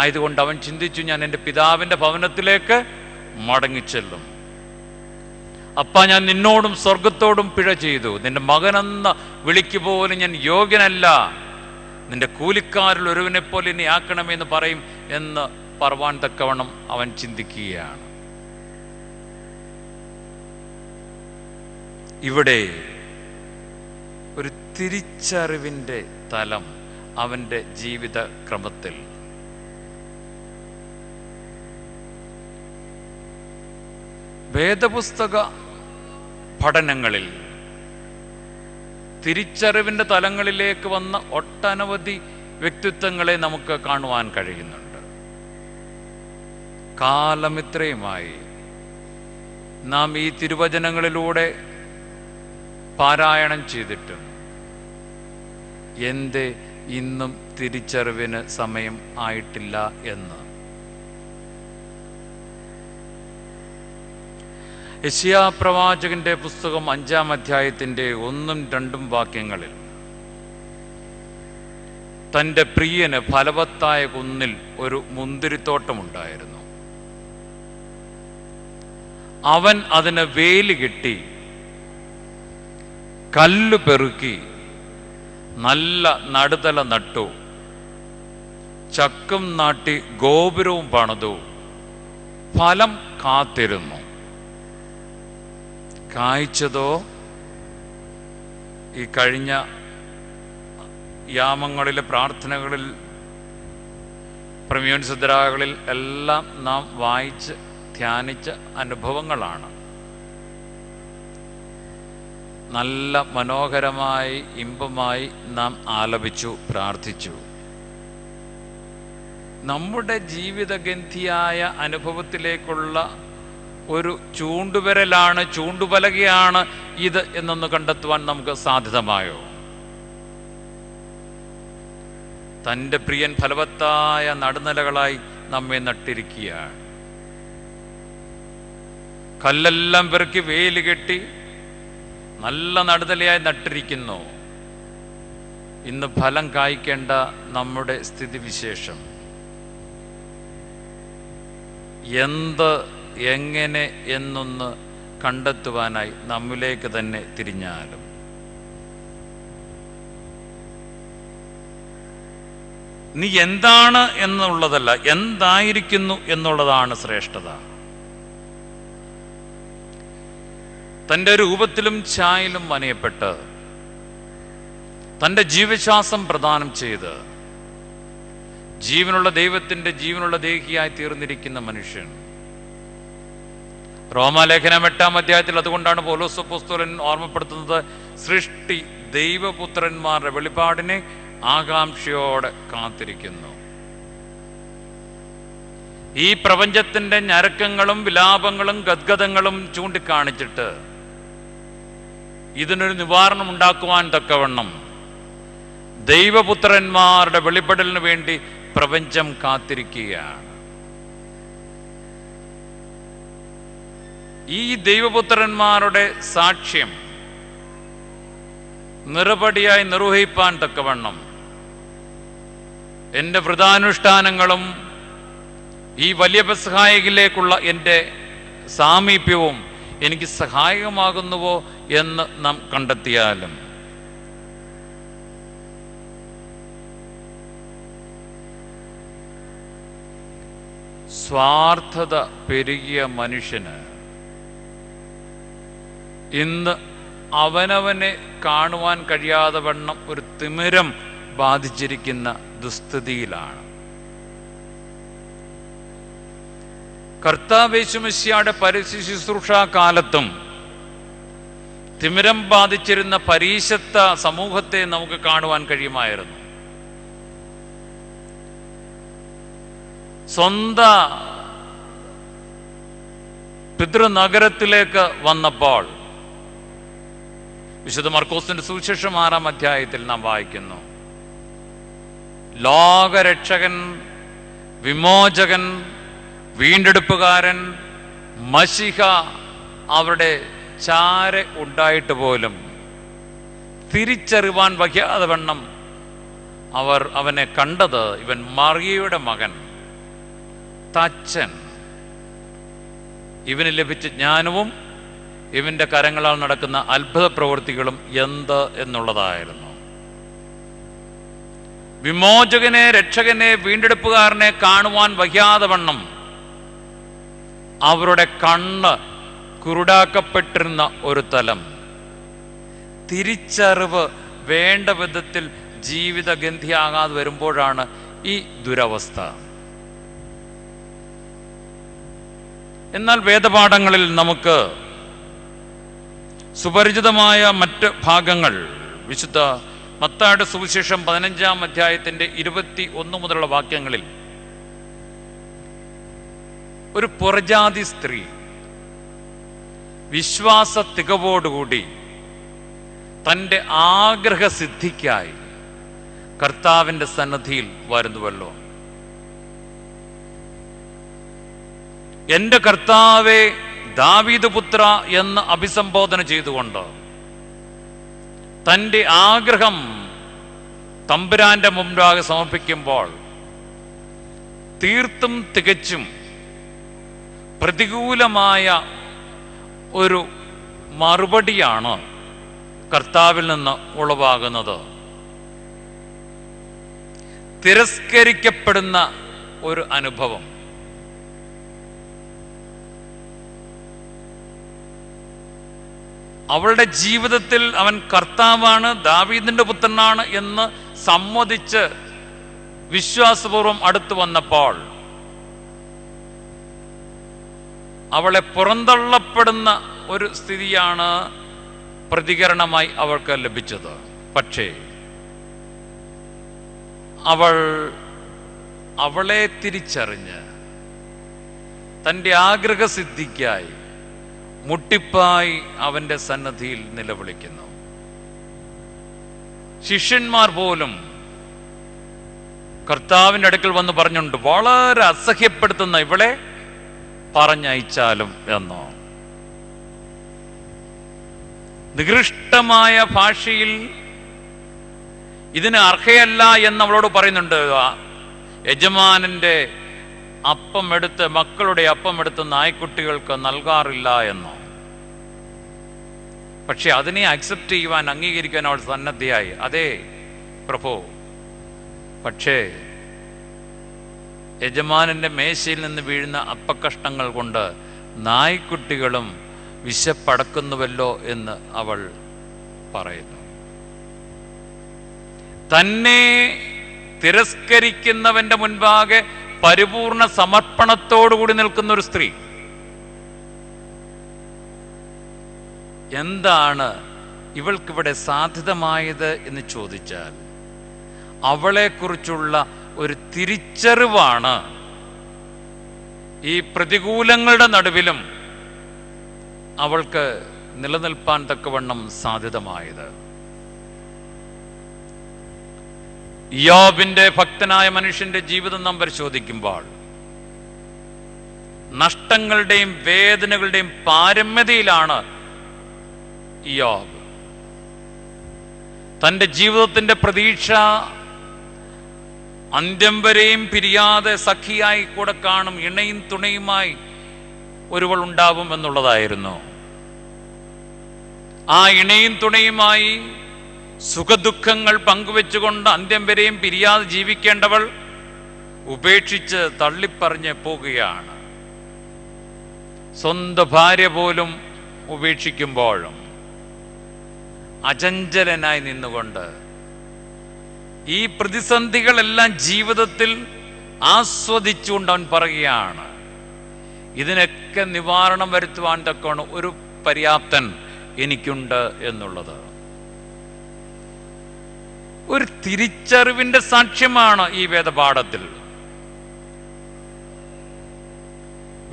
ആയതുകൊണ്ട് അവൻ ചിന്തിച്ചു, ഞാൻ എൻ്റെ പിതാവിൻ്റെ ഭവനത്തിലേക്ക് മടങ്ങിച്ചെല്ലും. അപ്പ, ഞാൻ നിന്നോടും സ്വർഗത്തോടും പിഴ ചെയ്തു. നിന്റെ മകനെന്ന വിളിക്ക് പോലും ഞാൻ യോഗ്യനല്ല. നിന്റെ കൂലിക്കാരിൽ ഒരുവനെ പോലെ ഇനി ആക്കണമെന്ന് പറയും എന്ന് പറവാൻ തക്കവണ്ണം അവൻ ചിന്തിക്കുകയാണ്. ഇവിടെ ഒരു തിരിച്ചറിവിൻ്റെ തലം അവൻ്റെ ജീവിത ക്രമത്തിൽ. വേദപുസ്തക പഠനങ്ങളിൽ തിരിച്ചറിവിൻ്റെ തലങ്ങളിലേക്ക് വന്ന ഒട്ടനവധി വ്യക്തിത്വങ്ങളെ നമുക്ക് കാണുവാൻ കഴിയുന്നുണ്ട്. കാലമിത്രയുമായി നാം ഈ തിരുവചനങ്ങളിലൂടെ പാരായണം ചെയ്തിട്ടും എന്തേ ഇന്നും തിരിച്ചറിവിന് സമയം ആയിട്ടില്ല എന്ന്. യെശയ്യാ പ്രവാചകന്റെ പുസ്തകം 5-ാം അധ്യായത്തിൻ്റെ 1-2 വാക്യങ്ങളിൽ തൻ്റെ പ്രിയന് ഫലവത്തായ കുന്നിൽ ഒരു മുന്തിരിത്തോട്ടമുണ്ടായിരുന്നു. അവൻ അതിന് വേലി കെട്ടി കല്ല് പെറുക്കി നല്ല നടുതല നട്ടു, ചക്കും നാട്ടി ഗോപുരവും പണിതു, ഫലം കാത്തിരുന്നു. കായ്ച്ചതോ ഈ കഴിഞ്ഞ യാമങ്ങളിലെ പ്രാർത്ഥനകളിൽ പ്രമ്യോൻസിദ്രാകളിൽ എല്ലാം നാം വായിച്ച് ധ്യാനിച്ച അനുഭവങ്ങളാണ്. നല്ല മനോഹരമായി ഇമ്പമായി നാം ആലപിച്ചു, പ്രാർത്ഥിച്ചു. നമ്മുടെ ജീവിതഗന്ധിയായ അനുഭവത്തിലേക്കുള്ള ഒരു ചൂണ്ടുവിരലാണ്, ചൂണ്ടുപലകയാണ് ഇത് എന്നൊന്ന് കണ്ടെത്തുവാൻ നമുക്ക് സാധ്യതമായോ? തൻ്റെ പ്രിയൻ ഫലവത്തായ നടുനിലകളായി നമ്മെ നട്ടിരിക്കുകയാണ്. കല്ലെല്ലാം പെറുക്കി വേലി കെട്ടി നല്ല നടുതലയായി നട്ടിരിക്കുന്നു. ഇന്ന് ഫലം കായ്ക്കേണ്ട നമ്മുടെ സ്ഥിതിവിശേഷം എന്ത്, എങ്ങനെ എന്നൊന്ന് കണ്ടെത്തുവാനായി നമ്മിലേക്ക് തന്നെ തിരിഞ്ഞാലും നീ എന്താണ് എന്നുള്ളതല്ല, എന്തായിരിക്കുന്നു എന്നുള്ളതാണ് ശ്രേഷ്ഠത. തൻ്റെ രൂപത്തിലും ഛായയിലും വനയപ്പെട്ട് തൻ്റെ ജീവശ്വാസം പ്രദാനം ചെയ്ത് ജീവനുള്ള ദൈവത്തിൻ്റെ ജീവനുള്ള ദേഹിയായി തീർന്നിരിക്കുന്ന മനുഷ്യൻ. റോമാലേഖനം 8-ാം അധ്യായത്തിൽ അതുകൊണ്ടാണ് പൗലോസ് അപ്പോസ്തലൻ ഓർമ്മപ്പെടുത്തുന്നത്, സൃഷ്ടി ദൈവപുത്രന്മാരുടെ വെളിപാടിനെ ആകാംക്ഷയോടെ കാത്തിരിക്കുന്നു. ഈ പ്രപഞ്ചത്തിന്റെ ഞരക്കങ്ങളും വിലാപങ്ങളും ഗദ്ഗതങ്ങളും ചൂണ്ടിക്കാണിച്ചിട്ട് ഇതിനൊരു നിവാരണം ഉണ്ടാക്കുവാൻ തക്കവണ്ണം ദൈവപുത്രന്മാരുടെ വെളിപ്പെടലിന് വേണ്ടി പ്രപഞ്ചം കാത്തിരിക്കുകയാണ്. ഈ ദൈവപുത്രന്മാരുടെ സാക്ഷ്യം നിറപടിയായി നിർവഹിപ്പാൻ തക്കവണ്ണം എൻ്റെ വ്രതാനുഷ്ഠാനങ്ങളും ഈ വലിയ പെസഹായിലേക്കുള്ള എൻ്റെ സാമീപ്യവും എനിക്ക് സഹായകമാകുന്നുവോ എന്ന് നാം കണ്ടെത്തിയാലും സ്വാർത്ഥത പെരുകിയ മനുഷ്യന് ഇന്ന് അവനവനെ കാണുവാൻ കഴിയാതെ വണ്ണം ഒരു തിമിരം ബാധിച്ചിരിക്കുന്ന ദുസ്ഥിതിയിലാണ്. കർത്താവ് യേശു മിശിഹായുടെ പരസ്യ ശുശ്രൂഷാ കാലത്തും തിമിരം ബാധിച്ചിരുന്ന പരീശത്ത സമൂഹത്തെ നമുക്ക് കാണുവാൻ കഴിയുമായിരുന്നു. സ്വന്തം പിതൃനഗരത്തിലേക്ക് വന്നപ്പോൾ വിശുദ്ധ മർക്കോസിന്റെ സുവിശേഷം 6-ാം അധ്യായത്തിൽ നാം വായിക്കുന്നു, ലോകരക്ഷകൻ, വിമോചകൻ, വീണ്ടെടുപ്പുകാരൻ മശിഹ അവരുടെ ചാരെ ഉണ്ടായിട്ട് പോലും തിരിച്ചറിവാൻ വയ്യാതെ വണ്ണം അവർ അവനെ കണ്ടത് ഇവൻ മറിയയുടെ മകൻ, തച്ചൻ, ഇവന് ലഭിച്ച ജ്ഞാനവും ഇവന്റെ കരങ്ങളാൽ നടക്കുന്ന അത്ഭുത പ്രവൃത്തികളും എന്ത് എന്നുള്ളതായിരുന്നു. വിമോചകനെ, രക്ഷകനെ, വീണ്ടെടുപ്പുകാരനെ കാണുവാൻ വയ്യാതെ വണ്ണം അവരുടെ കണ്ണ് കുരുടാക്കപ്പെട്ടിരുന്ന ഒരു തലം, തിരിച്ചറിവ് വേണ്ട വിധത്തിൽ ജീവിതഗന്ധിയാകാതെ വരുമ്പോഴാണ് ഈ ദുരവസ്ഥ. എന്നാൽ വേദപാഠങ്ങളിൽ നമുക്ക് സുപരിചിതമായ മറ്റ് ഭാഗങ്ങൾ, വിശുദ്ധ മത്തായിയുടെ സുവിശേഷം 15-ാം അധ്യായത്തിന്റെ 21 മുതലുള്ള വാക്യങ്ങളിൽ ഒരു പുറജാതി സ്ത്രീ വിശ്വാസ തികവോടുകൂടി തൻ്റെ ആഗ്രഹസിദ്ധിക്കായി കർത്താവിൻ്റെ സന്നിധിയിൽ വരുന്നുവല്ലോ. എൻ്റെ കർത്താവേ ദാവീദ് പുത്ര എന്ന് അഭിസംബോധന ചെയ്തുകൊണ്ട് തൻ്റെ ആഗ്രഹം തമ്പുരാന്റെ മുമ്പാകെ സമർപ്പിക്കുമ്പോൾ തീർത്തും തികച്ചും പ്രതികൂലമായ ഒരു മറുപടിയാണ് കർത്താവിൽ നിന്ന് ഉളവാകുന്നത്. തിരസ്കരിക്കപ്പെടുന്ന ഒരു അനുഭവം. അവളുടെ ജീവിതത്തിൽ അവൻ കർത്താവാണ്, ദാവീദിന്റെ പുത്രനാണ് എന്ന് സമ്മതിച്ച് വിശ്വാസപൂർവം അടുത്തു വന്നപ്പോൾ അവളെ പുറന്തള്ളപ്പെടുന്ന ഒരു സ്ഥിതിയാണ് പ്രതികരണമായി അവൾക്ക് ലഭിച്ചത്. പക്ഷേ അവളെ തിരിച്ചറിഞ്ഞ് തൻ്റെ ആഗ്രഹസിദ്ധിക്കായി മുട്ടിപ്പായി അവന്റെ സന്നദ്ധിയിൽ നിലവിളിക്കുന്നു. ശിഷ്യന്മാർ പോലും കർത്താവിൻ്റെ അടുക്കൽ വന്ന് പറഞ്ഞുണ്ട്, വളരെ അസഹ്യപ്പെടുത്തുന്ന ഇവളെ പറഞ്ഞയച്ചാലും എന്നോ. നികൃഷ്ടമായ ഭാഷയിൽ ഇതിന് അർഹയല്ല എന്ന് അവളോട് പറയുന്നുണ്ട്. യജമാനന്റെ അപ്പം എടുത്ത്, മക്കളുടെ അപ്പം എടുത്ത് നായ്ക്കുട്ടികൾക്ക് നൽകാറില്ല എന്നോ. പക്ഷെ അതിനെ അക്സെപ്റ്റ് ചെയ്യുവാൻ, അംഗീകരിക്കാൻ അവൾ സന്നദ്ധയായി. അതെ പ്രഭു, പക്ഷേ യജമാനൻ്റെ മേശയിൽ നിന്ന് വീഴുന്ന അപ്പക്കഷ്ണങ്ങൾ കൊണ്ട് നായ്ക്കുട്ടികളും വിശപ്പടക്കുന്നുവല്ലോ എന്ന് അവൾ പറയുന്നു. തന്നെ തിരസ്കരിക്കുന്നവന്റെ മുൻപാകെ പരിപൂർണ സമർപ്പണത്തോടുകൂടി നിൽക്കുന്ന ഒരു സ്ത്രീ. എന്താണ് ഇവൾക്കിവിടെ സാധ്യതമായത് എന്ന് ചോദിച്ചാൽ, അവളെക്കുറിച്ചുള്ള ഒരു തിരിച്ചറിവാണ് ഈ പ്രതികൂലങ്ങളുടെ നടുവിലും അവൾക്ക് നിലനിൽപ്പാൻ തക്കവണ്ണം സാധ്യതമായത്. യോബിന്റെ ഭക്തനായ മനുഷ്യന്റെ ജീവിതം നാം പരിശോധിക്കുമ്പോൾ നഷ്ടങ്ങളുടെയും വേദനകളുടെയും പാരമ്യതയിലാണ് യോബ്. തൻ്റെ ജീവിതത്തിൻ്റെ പ്രതീക്ഷ അന്ത്യം വരെയും പിരിയാതെ സഖിയായി കൂടെ കാണും, ഇണയും തുണയുമായി ഒരുവൾ ഉണ്ടാവും എന്നുള്ളതായിരുന്നു. ആ ഇണയും തുണയുമായി സുഖദുഃഖങ്ങൾ പങ്കുവെച്ചുകൊണ്ട് അന്ത്യം വരെയും പിരിയാതെ ജീവിക്കേണ്ടവൾ ഉപേക്ഷിച്ച് തള്ളിപ്പറഞ്ഞ് പോകുകയാണ്. സ്വന്തം ഭാര്യ പോലും ഉപേക്ഷിക്കുമ്പോഴും അചഞ്ചലനായി നിന്നുകൊണ്ട് ഈ പ്രതിസന്ധികളെല്ലാം ജീവിതത്തിൽ ആസ്വദിച്ചുകൊണ്ട് അവൻ പറയുകയാണ്, ഇതിനൊക്കെ നിവാരണം വരുത്തുവാൻ തക്കവണ്ണം ഒരു പര്യാപ്തൻ എനിക്കുണ്ട് എന്നുള്ളത്. ഒരു തിരിച്ചറിവിന്റെ സാക്ഷ്യമാണ് ഈ വേദപാഠത്തിൽ.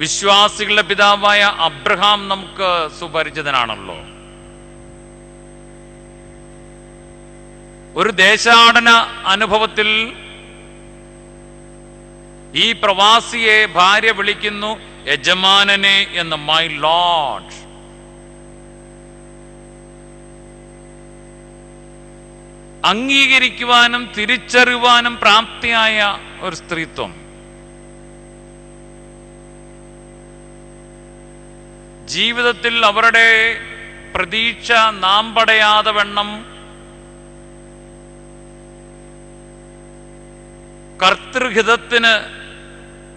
വിശ്വാസികളുടെ പിതാവായ അബ്രഹാം നമുക്ക് സുപരിചിതനാണല്ലോ. ഒരു ദേശാടന അനുഭവത്തിൽ ഈ പ്രവാസിയെ ഭാര്യ വിളിക്കുന്നു യജമാനനെ എന്ന്, മൈ ലോർഡ്. അംഗീകരിക്കുവാനും തിരിച്ചറിയുവാനും പ്രാപ്തിയായ ഒരു സ്ത്രീത്വം. ജീവിതത്തിൽ അവരുടെ പ്രതീക്ഷ നാം പടയാതെ വണ്ണം കർത്തൃഹിതത്തിന്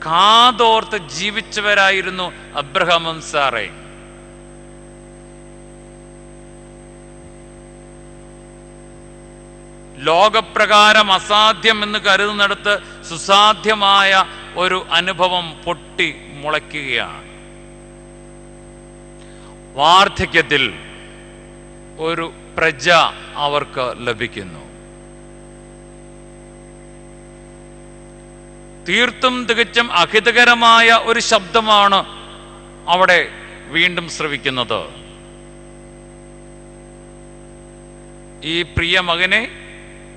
കാതോർത്ത് ജീവിച്ചവരായിരുന്നു അബ്രഹാമും സാറയും. ലോകപ്രകാരം അസാധ്യം എന്ന് കരുതുന്നിടത്ത് സുസാധ്യമായ ഒരു അനുഭവം പൊട്ടി മുളയ്ക്കുകയാണ്. വാർദ്ധക്യത്തിൽ ഒരു പ്രജ അവർക്ക് ലഭിക്കുന്നു. തീർത്തും തികച്ചും അഹിതകരമായ ഒരു ശബ്ദമാണ് അവിടെ വീണ്ടും ശ്രവിക്കുന്നത്. ഈ പ്രിയ മകനെ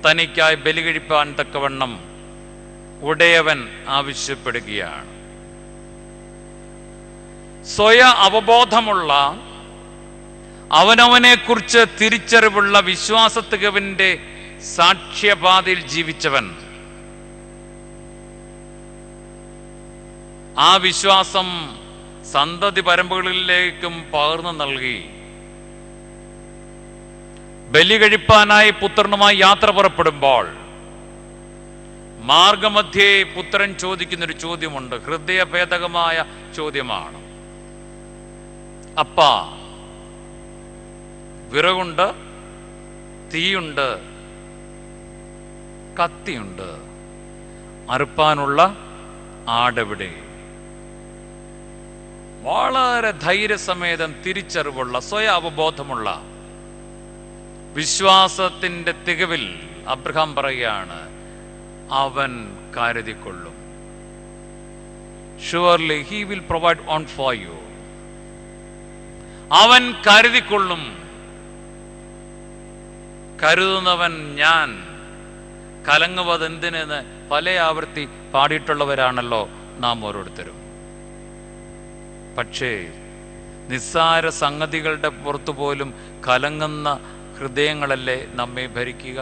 തനിക്കായി ബലി കഴിപ്പാൻ തക്കവണ്ണം ഉടയവൻ ആവശ്യപ്പെടുകയാണ്. സ്വയ അവബോധമുള്ള, അവനവനെക്കുറിച്ച് തിരിച്ചറിവുള്ള വിശ്വാസത്തികവിന്റെ സാക്ഷ്യപാതയിൽ ജീവിച്ചവൻ ആ വിശ്വാസം സന്തതി പരമ്പരകളിലേക്കും പകർന്നു നൽകി. ബലി കഴിപ്പാനായി പുത്രനുമായി യാത്ര പുറപ്പെടുമ്പോൾ മാർഗമധ്യേ പുത്രൻ ചോദിക്കുന്നൊരു ചോദ്യമുണ്ട്. ഹൃദയഭേദകമായ ചോദ്യമാണ്. അപ്പാ, വിറകുണ്ട്, തീയുണ്ട്, കത്തിയുണ്ട്, അറുപ്പാനുള്ള ആടെവിടെ? വളരെ ധൈര്യസമേതം തിരിച്ചറിവുള്ള, സ്വയ അവബോധമുള്ള, വിശ്വാസത്തിന്റെ തികവിൽ അബ്രഹാം പറയുകയാണ്, അവൻ കരുതിക്കൊള്ളും. Surely he will provide on for you. അവൻ കരുതിക്കൊള്ളും. കരുതുന്നവൻ ഞാൻ, കലങ്ങുവതെന്തിനെന്ന് പല ആവർത്തി പാടിയിട്ടുള്ളവരാണല്ലോ നാം ഓരോരുത്തരും. പക്ഷേ നിസ്സാര സംഗതികളുടെ പുറത്തു പോലും കലങ്ങുന്ന ഹൃദയങ്ങളല്ലേ നമ്മെ ഭരിക്കുക?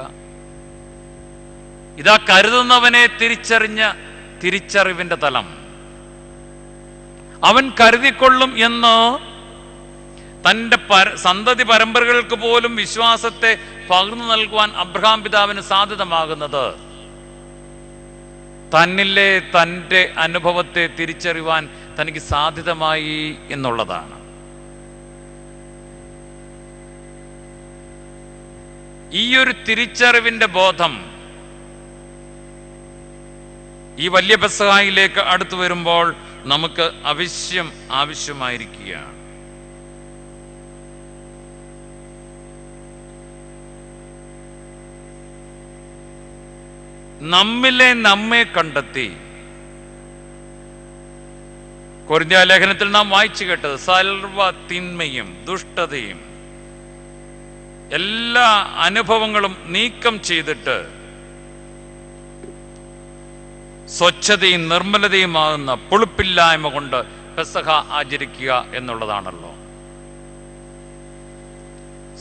ഇതാ കരുതുന്നവനെ തിരിച്ചറിഞ്ഞ തിരിച്ചറിവിന്റെ തലം. അവൻ കരുതിക്കൊള്ളും എന്ന് തൻ്റെ സന്തതി പരമ്പരകൾക്ക് പോലും വിശ്വാസത്തെ പകർന്നു നൽകുവാൻ അബ്രഹാം പിതാവിന് സാധ്യതമാകുന്നത് തന്നിലെ തൻ്റെ അനുഭവത്തെ തിരിച്ചറിയുവാൻ തനിക്ക് സാധ്യതമായി എന്നുള്ളതാണ്. ഈ ഒരു തിരിച്ചറിവിൻ്റെ ബോധം ഈ വലിയ പെസഹായിലേക്ക് അടുത്തു വരുമ്പോൾ നമുക്ക് ആവശ്യമായിരിക്കുകയാണ്. നമ്മെ കണ്ടെത്തി, കൊരിന്ത്യ ലേഖനത്തിൽ നാം വായിച്ചു കേട്ടത്, സർവ തിന്മയും ദുഷ്ടതയും എല്ലാ അനുഭവങ്ങളും നീക്കം ചെയ്തിട്ട് സ്വച്ഛതയും നിർമ്മലതയുമാകുന്ന പുളിപ്പില്ലായ്മ കൊണ്ട് പെസഹ ആചരിക്കുക എന്നുള്ളതാണല്ലോ.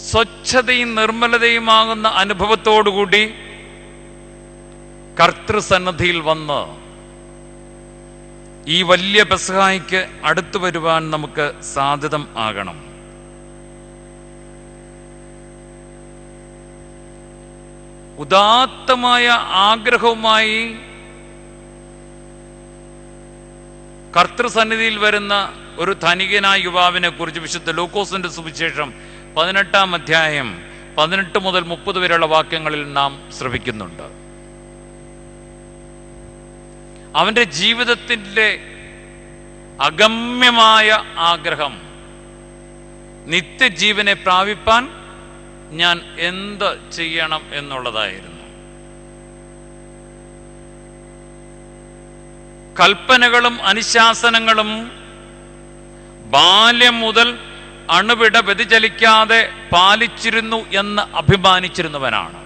സ്വച്ഛതയും നിർമ്മലതയുമാകുന്ന അനുഭവത്തോടുകൂടി കർത്തൃസന്നിധിയിൽ വന്ന് ഈ വലിയ പെസഹായ്ക്ക് അടുത്തു വരുവാൻ നമുക്ക് സാധ്യത ആകണം. ഉദാത്തമായ ആഗ്രഹവുമായി കർത്തൃസന്നിധിയിൽ വരുന്ന ഒരു ധനികനായ യുവാവിനെ കുറിച്ച് വിശുദ്ധ ലൂക്കോസിന്റെ സുവിശേഷം 18-ാം അധ്യായം 18 മുതൽ 30 വരെയുള്ള വാക്യങ്ങളിൽ നാം ശ്രവിക്കുന്നുണ്ട്. അവന്റെ ജീവിതത്തിൻ്റെ അഗമ്യമായ ആഗ്രഹം നിത്യജീവനെ പ്രാപിപ്പാൻ ഞാൻ എന്ത് ചെയ്യണം എന്നുള്ളതായിരുന്നു. കൽപ്പനകളും അനുശാസനങ്ങളും ബാല്യം മുതൽ അണുവിട വ്യതിചലിക്കാതെ പാലിച്ചിരുന്നു എന്ന് അഭിമാനിച്ചിരുന്നവനാണ്.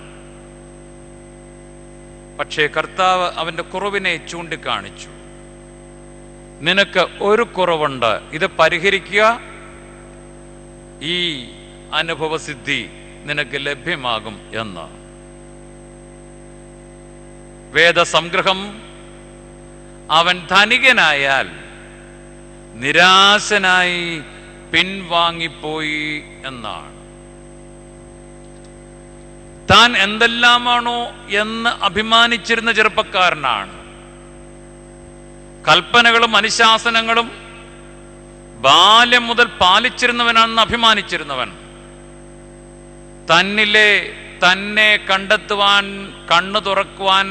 പക്ഷേ കർത്താവ് അവന്റെ കുറവിനെ ചൂണ്ടിക്കാണിച്ചു. നിനക്ക് ഒരു കുറവുണ്ട്, ഇത് പരിഹരിക്കുക, ഈ അനുഭവസിദ്ധി നിനക്ക് ലഭ്യമാകും എന്ന്. വേദസംഗ്രഹം അവൻ ധനികനായാൽ നിരാശനായി പിൻവാങ്ങിപ്പോയി എന്നാണ്. താൻ എന്തെല്ലാമാണോ എന്ന് അഭിമാനിച്ചിരുന്ന ചെറുപ്പക്കാരനാണ്. കൽപ്പനകളും അനുശാസനങ്ങളും ബാല്യം മുതൽ പാലിച്ചിരുന്നവനാണെന്ന് അഭിമാനിച്ചിരുന്നവൻ തന്നെ കണ്ടെത്തുവാൻ, കണ്ണു തുറക്കുവാൻ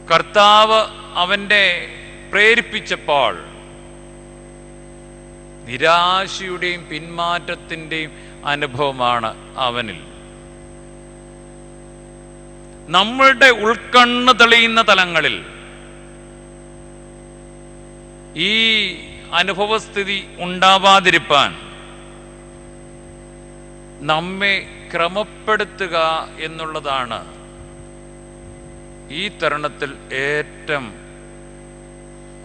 കർത്താവ് അവന്റെ പ്രേരിപ്പിച്ചപ്പോൾ നിരാശയുടെയും പിന്മാറ്റത്തിൻ്റെയും അനുഭവമാണ് അവനിൽ. നമ്മളുടെ ഉൾക്കണ്ണ് തെളിയുന്ന തലങ്ങളിൽ ഈ അനുഭവസ്ഥിതി ഉണ്ടാവാതിരിപ്പാൻ നമ്മെ ക്രമപ്പെടുത്തുക എന്നുള്ളതാണ് ഈ തരുണത്തിൽ ഏറ്റവും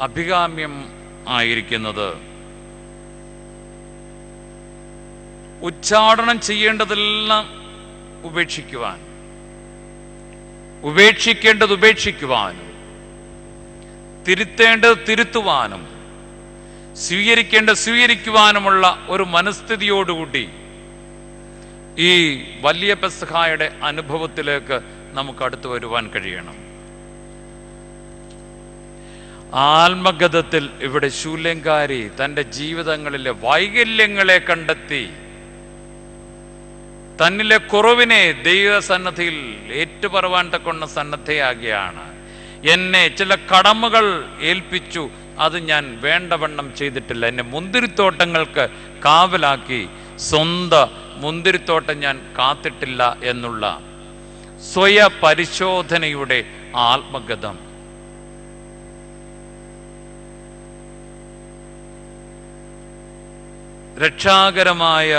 അഭികാമ്യം ആയിരിക്കുന്നത്. ഉച്ചാടനം ചെയ്യേണ്ടതെല്ലാം ഉപേക്ഷിക്കുവാൻ, ഉപേക്ഷിക്കേണ്ടത് ഉപേക്ഷിക്കുവാനും, തിരുത്തേണ്ടത് തിരുത്തുവാനും, സ്വീകരിക്കുവാനുമുള്ള ഒരു മനസ്ഥിതിയോടുകൂടി ഈ വലിയ പെസഹായുടെ അനുഭവത്തിലേക്ക് നമുക്ക് അടുത്തു വരുവാൻ കഴിയണം. ആത്മഗതത്തിൽ ഇവിടെ ശൂല്യംകാരി തൻ്റെ ജീവിതങ്ങളിലെ വൈകല്യങ്ങളെ കണ്ടെത്തി തന്നിലെ കുറവിനെ ദൈവസന്നദ്ധിയിൽ ഏറ്റുപറവാൻ തക്കൊണ്ട സന്നദ്ധയാകുകയാണ്. എന്നെ ചില കടമകൾ ഏൽപ്പിച്ചു, അത് ഞാൻ വേണ്ടവണ്ണം ചെയ്തിട്ടില്ല. എന്നെ മുന്തിരിത്തോട്ടങ്ങൾക്ക് കാവലാക്കി സ്വന്തം മുന്തിരിത്തോട്ടം ഞാൻ കാത്തിട്ടില്ല എന്നുള്ള സ്വയ പരിശോധനയുടെ ആത്മഗതം. രക്ഷാകരമായ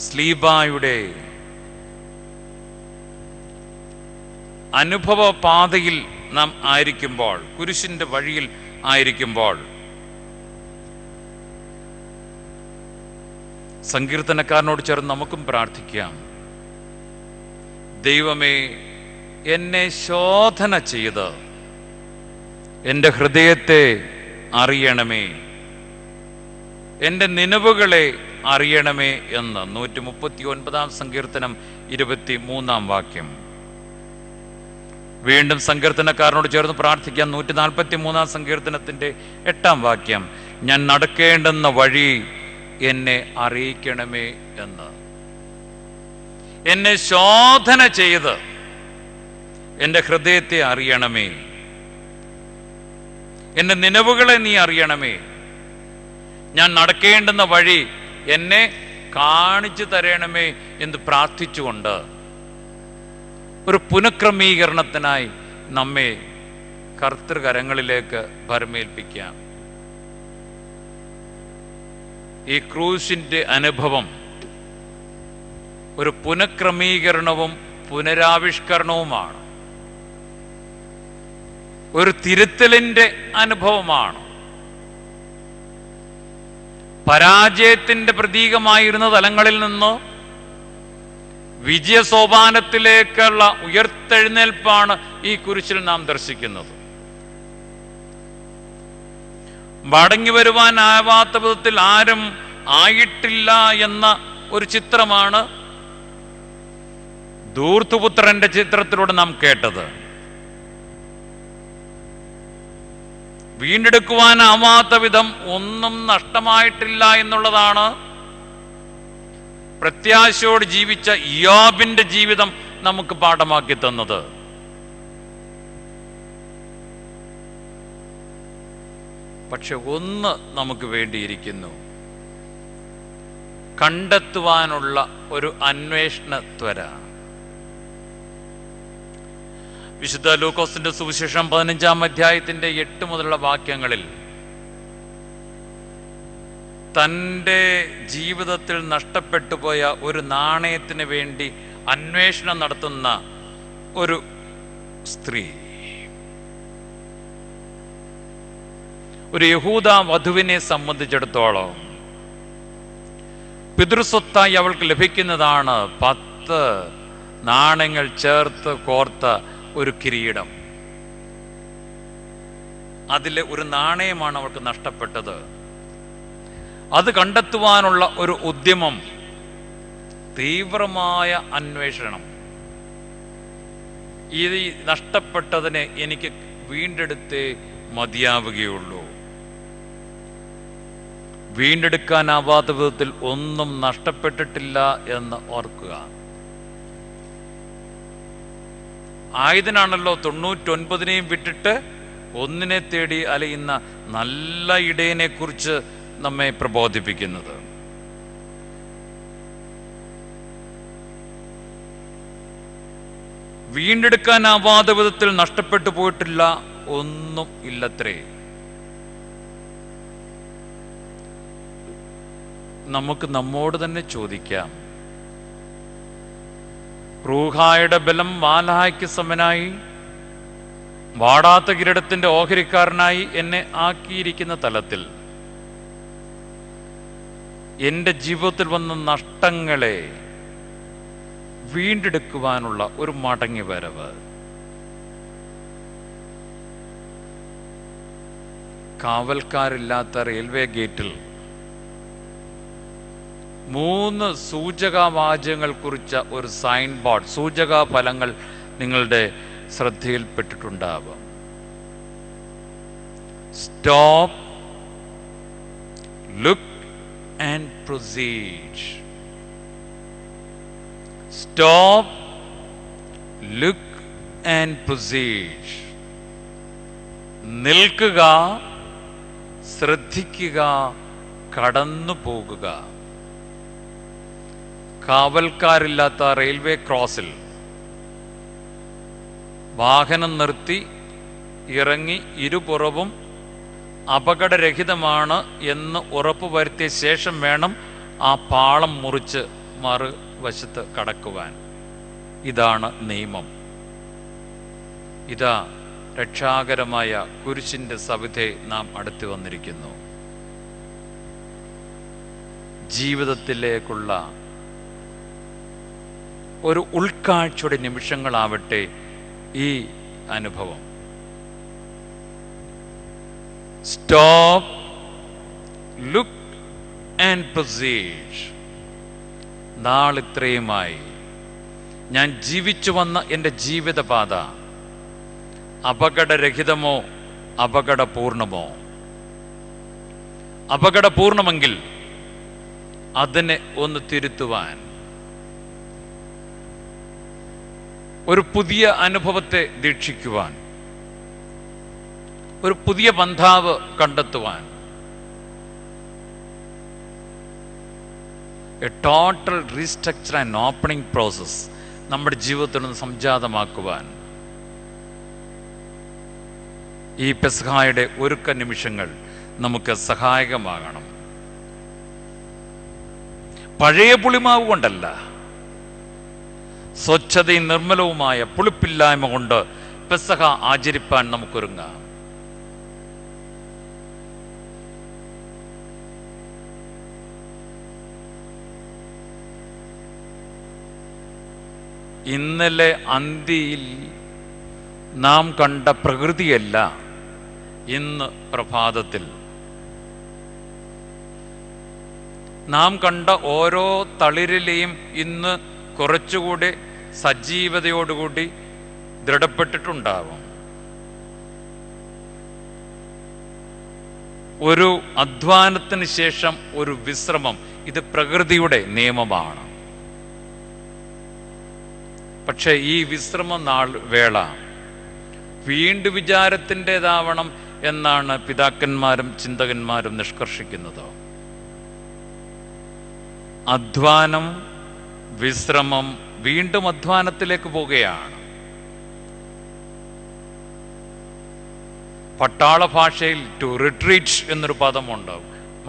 സ്ലീബായുടെ അനുഭവ പാതയിൽ നാം ആയിരിക്കുമ്പോൾ, കുരിശിന്റെ വഴിയിൽ ആയിരിക്കുമ്പോൾ, സങ്കീർത്തനക്കാരനോട് ചേർന്ന് നമുക്കും പ്രാർത്ഥിക്കാം. ദൈവമേ, എന്നെ ശോധന ചെയ്ത് എൻ്റെ ഹൃദയത്തെ അറിയണമേ, എൻ്റെ നിലവുകളെ അറിയണമേ എന്ന് 139-ാം സങ്കീർത്തനം 23-ാം വാക്യം. വീണ്ടും സങ്കീർത്തനക്കാരനോട് ചേർന്ന് പ്രാർത്ഥിക്കാം. 143 സങ്കീർത്തനത്തിൻ്റെ 8 വാക്യം, ഞാൻ നടക്കേണ്ടുന്ന വഴി എന്നെ അറിയിക്കണമേ എന്ന്. എന്നെ ശോധന ചെയ്ത് എൻ്റെ ഹൃദയത്തെ അറിയണമേ, എൻ്റെ നിലവുകളെ നീ അറിയണമേ, ഞാൻ നടക്കേണ്ടുന്ന വഴി എന്നെ കാണിച്ചു തരണമേ എന്ന് പ്രാർത്ഥിച്ചുകൊണ്ട് ഒരു പുനഃക്രമീകരണത്തിനായി നമ്മെ കർത്തൃകരങ്ങളിലേക്ക് ഭരമേൽപ്പിക്കാം. ഈ ക്രൂശിൻ്റെ അനുഭവം ഒരു പുനഃക്രമീകരണവും പുനരാവിഷ്കരണവുമാണ്, ഒരു തിരുത്തലിൻ്റെ അനുഭവമാണ്. പരാജയത്തിൻ്റെ പ്രതീകമായിരുന്ന തലങ്ങളിൽ നിന്ന് വിജയസോപാനത്തിലേക്കുള്ള ഉയർത്തെഴുന്നേൽപ്പാണ് ഈ കുരിശിൽ നാം ദർശിക്കുന്നത്. മടങ്ങി വരുവാനാവാത്ത വിധത്തിൽ ആരും ആയിട്ടില്ല എന്ന ഒരു ചിത്രമാണ് ധൂർത്തുപുത്രന്റെ ചിത്രത്തിലൂടെ നാം കേട്ടത്. വീണ്ടെടുക്കുവാനാവാത്ത വിധം ഒന്നും നഷ്ടമായിട്ടില്ല എന്നുള്ളതാണ് പ്രത്യാശയോട് ജീവിച്ച യോബിന്റെ ജീവിതം നമുക്ക് പാഠമാക്കി തന്നത്. പക്ഷെ ഒന്ന് നമുക്ക് വേണ്ടിയിരിക്കുന്നു, കണ്ടെത്തുവാനുള്ള ഒരു അന്വേഷണ ത്വര. വിശുദ്ധ ലൂക്കോസിന്റെ സുവിശേഷം 15 അധ്യായത്തിന്റെ 8 മുതലുള്ള വാക്യങ്ങളിൽ തൻ്റെ ജീവിതത്തിൽ നഷ്ടപ്പെട്ടു പോയ ഒരു നാണയത്തിന് വേണ്ടി അന്വേഷണം നടത്തുന്ന ഒരു സ്ത്രീ, ഒരു യഹൂദ വധുവിനെ സംബന്ധിച്ചിടത്തോളം പിതൃസ്വത്തായി അവൾക്ക് ലഭിക്കുന്നതാണ് 10 നാണയങ്ങൾ ചേർത്ത് കോർത്ത ഒരു കിരീടം. അതിലെ ഒരു നാണയമാണ് അവൾക്ക് നഷ്ടപ്പെട്ടത്. അത് കണ്ടെത്തുവാനുള്ള ഒരു ഉദ്യമം, തീവ്രമായ അന്വേഷണം. ഈ നഷ്ടപ്പെട്ടതിനെ എനിക്ക് വീണ്ടെടുത്തേ മതിയാവുകയുള്ളൂ. വീണ്ടെടുക്കാനാവാത്ത വിധത്തിൽ ഒന്നും നഷ്ടപ്പെട്ടിട്ടില്ല എന്ന് ഓർക്കുക. ആയതിനാണല്ലോ 99 വിട്ടിട്ട് ഒന്നിനെ തേടി അലയുന്ന നല്ല ഇടയനെ കുറിച്ച് നമ്മെ പ്രബോധിപ്പിക്കുന്നത്. വീണ്ടെടുക്കാനാവാത്ത വിധത്തിൽ നഷ്ടപ്പെട്ടു പോയിട്ടില്ല ഒന്നും ഇല്ലത്രേ. നമുക്ക് നമ്മോട് തന്നെ ചോദിക്കാം, റൂഹായുടെ ബലം മാലാഹയ്ക്ക് സമനായി വാടാത്ത കിരീടത്തിന്റെ ഓഹരിക്കാരനായി എന്നെ ആക്കിയിരിക്കുന്ന തലത്തിൽ എൻ്റെ ജീവിതത്തിൽ വന്ന നഷ്ടങ്ങളെ വീണ്ടെടുക്കുവാനുള്ള ഒരു മടങ്ങി വരവ്. കാവൽക്കാരില്ലാത്ത റെയിൽവേ ഗേറ്റിൽ 3 സൂചകവാചകങ്ങൾ കുറിച്ച ഒരു സൈൻ ബോർഡ്, സൂചക ഫലങ്ങൾ നിങ്ങളുടെ ശ്രദ്ധയിൽപ്പെട്ടിട്ടുണ്ടാവാം. Stop, look and proceed. Stop, look and proceed. നിൽക്കുക, ശ്രദ്ധിക്കുക, കടന്നു പോകുക. കാവൽക്കാരില്ലാത്ത റെയിൽവേ ക്രോസിൽ വാഹനം നിർത്തി ഇറങ്ങി ഇരുപുറവും അപകടരഹിതമാണ് എന്ന് ഉറപ്പുവരുത്തിയ ശേഷം വേണം ആ പാളം മുറിച്ച് മറുവശത്ത് കടക്കുവാൻ. ഇതാണ് നിയമം. ഇതാ രക്ഷാകരമായ കുരിശിന്റെ സവിധേ നാം അടുത്തു വന്നിരിക്കുന്നു. ജീവിതത്തിലേക്കുള്ള ഒരു ഉൾക്കാഴ്ചയുടെ നിമിഷങ്ങളാവട്ടെ ഈ അനുഭവം. Stop, look and proceed. നാളിത്രയുമായി ഞാൻ ജീവിച്ചു വന്ന എൻ്റെ ജീവിതപാത അപകടരഹിതമോ അപകടപൂർണമോ? അപകടപൂർണമെങ്കിൽ അതിനെ ഒന്ന് തിരുത്തുവാൻ, ഒരു പുതിയ അനുഭവത്തെ ദീക്ഷിക്കുവാൻ, ഒരു പുതിയ പന്ഥാവ് കണ്ടെത്തുവാൻ, A total restructure and opening process നമ്മുടെ ജീവിതത്തിൽ നിന്ന് സംജാതമാക്കുവാൻ ഈ പെസഹായുടെ ഒരുക്ക നിമിഷങ്ങൾ നമുക്ക് സഹായകമാകണം. പഴയ പുളിമാവ് കൊണ്ടല്ല, സ്വച്ഛതയും നിർമ്മലവുമായ പുളിപ്പില്ലായ്മ കൊണ്ട് പെസഹ ആചരിപ്പാൻ നമുക്കൊരുങ്ങാം. ഇന്നലെ അന്തിയിൽ നാം കണ്ട പ്രകൃതിയല്ല ഇന്ന് പ്രഭാതത്തിൽ. നാം കണ്ട ഓരോ തളിരിലെയും ഇന്ന് കുറച്ചുകൂടി സജീവതയോടുകൂടി ദൃഢപ്പെട്ടിട്ടുണ്ടാവും. ഒരു അധ്വാനത്തിന് ശേഷം ഒരു വിശ്രമം, ഇത് പ്രകൃതിയുടെ നിയമമാണ്. പക്ഷെ ഈ വിശ്രമ വേള വീണ്ടും വിചാരത്തിൻ്റെതാവണം എന്നാണ് പിതാക്കന്മാരും ചിന്തകന്മാരും നിഷ്കർഷിക്കുന്നത്. അധ്വാനം, വിശ്രമം, വീണ്ടും അധ്വാനത്തിലേക്ക് പോവുകയാണ്. പട്ടാള ഭാഷയിൽ ടു റിട്രീറ്റ് എന്നൊരു പദമുണ്ട്.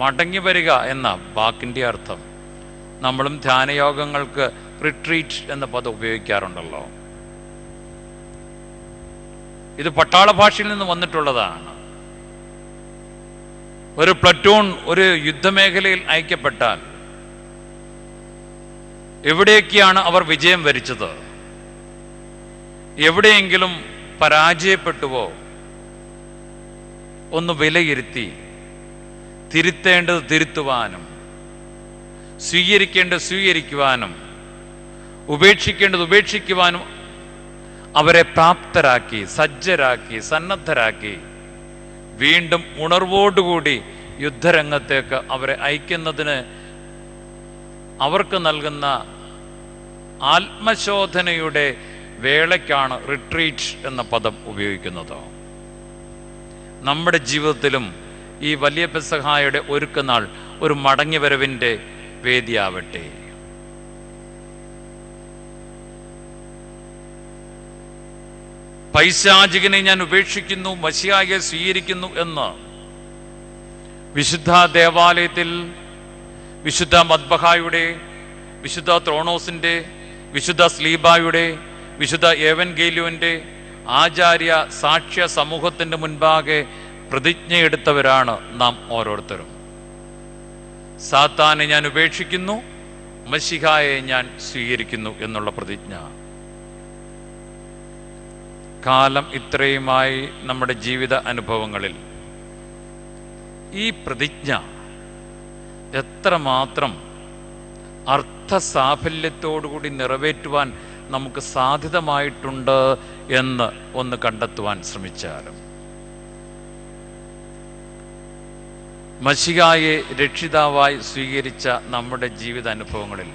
മടങ്ങി വരിക എന്ന വാക്കിൻ്റെ അർത്ഥം. നമ്മളും ധ്യാനയോഗങ്ങൾക്ക് റിട്രീറ്റ് എന്ന പദം ഉപയോഗിക്കാറുണ്ടല്ലോ. ഇത് പട്ടാള ഭാഷയിൽ നിന്ന് വന്നിട്ടുള്ളതാണ്. ഒരു പ്ലറ്റൂൺ ഒരു യുദ്ധമേഖലയിൽ അയക്കപ്പെട്ടാൽ എവിടേക്കാണ് അവർ വിജയം വരിച്ചത്, എവിടെയെങ്കിലും പരാജയപ്പെട്ടുവോ ഒന്ന് വിലയിരുത്തി തിരുത്തേണ്ടത് തിരുത്തുവാനും സ്വീകരിക്കേണ്ടത് സ്വീകരിക്കുവാനും ഉപേക്ഷിക്കേണ്ടത് ഉപേക്ഷിക്കുവാനും അവരെ പ്രാപ്തരാക്കി, സജ്ജരാക്കി, സന്നദ്ധരാക്കി വീണ്ടും ഉണർവോടുകൂടി യുദ്ധരംഗത്തേക്ക് അവരെ അയക്കുന്നതിന് അവർക്ക് നൽകുന്ന ആത്മശോധനയുടെ വേളയ്ക്കാണ് റിട്രീറ്റ് എന്ന പദം ഉപയോഗിക്കുന്നത്. നമ്മുടെ ജീവിതത്തിലും ഈ വലിയ പെസഹായുടെ ഒരുക്കനാൾ ഒരു മടങ്ങിവരവിൻ്റെ വേദിയാവട്ടെ. പൈശാചികനെ ഞാൻ ഉപേക്ഷിക്കുന്നു, മശിഹായെ സ്വീകരിക്കുന്നു എന്ന് വിശുദ്ധ ദേവാലയത്തിൽ വിശുദ്ധ മദ്ബഹായുടെ, വിശുദ്ധ ത്രോണോസിൻ്റെ, വിശുദ്ധ സ്ലീബായുടെ, വിശുദ്ധ ഏവൻഗേലിയോൻ്റെ ആചാര്യ സാക്ഷ്യ സമൂഹത്തിൻ്റെ മുൻപാകെ പ്രതിജ്ഞയെടുത്തവരാണ് നാം ഓരോരുത്തരും. സാത്താനെ ഞാൻ ഉപേക്ഷിക്കുന്നു, മശിഹായെ ഞാൻ സ്വീകരിക്കുന്നു എന്നുള്ള പ്രതിജ്ഞ. കാലം ഇത്രയുമായി നമ്മുടെ ജീവിത അനുഭവങ്ങളിൽ ഈ പ്രതിജ്ഞ എത്രമാത്രം അർത്ഥസാഫല്യത്തോടുകൂടി നിറവേറ്റുവാൻ നമുക്ക് സാധ്യതമായിട്ടുണ്ട് എന്ന് ഒന്ന് കണ്ടെത്തുവാൻ ശ്രമിച്ചാലും, മശിഹായെ രക്ഷിതാവായി സ്വീകരിച്ച നമ്മുടെ ജീവിത അനുഭവങ്ങളിൽ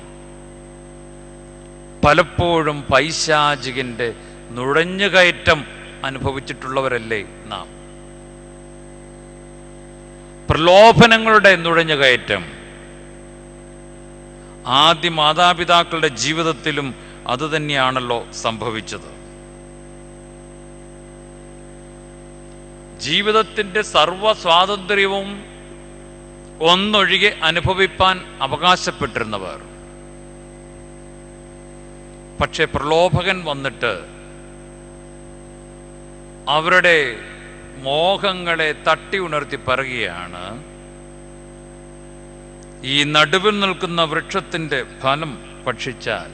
പലപ്പോഴും പൈശാചികന്റെ നുഴഞ്ഞുകയറ്റം അനുഭവിച്ചിട്ടുള്ളവരല്ലേ നാം? പ്രലോഭനങ്ങളുടെ നുഴഞ്ഞുകയറ്റം. ആദ്യ മാതാപിതാക്കളുടെ ജീവിതത്തിലും അതുതന്നെയാണല്ലോ സംഭവിച്ചത്. ജീവിതത്തിൻ്റെ സർവ സ്വാതന്ത്ര്യവും ഒന്നൊഴികെ അനുഭവിപ്പാൻ അവകാശപ്പെട്ടിരുന്നവർ, പക്ഷെ പ്രലോഭകൻ വന്നിട്ട് അവരുടെ മോഹങ്ങളെ തട്ടി ഉണർത്തി പറയുകയാണ്, ഈ നടുവിൽ നിൽക്കുന്ന വൃക്ഷത്തിൻ്റെ ഫലം ഭക്ഷിച്ചാൽ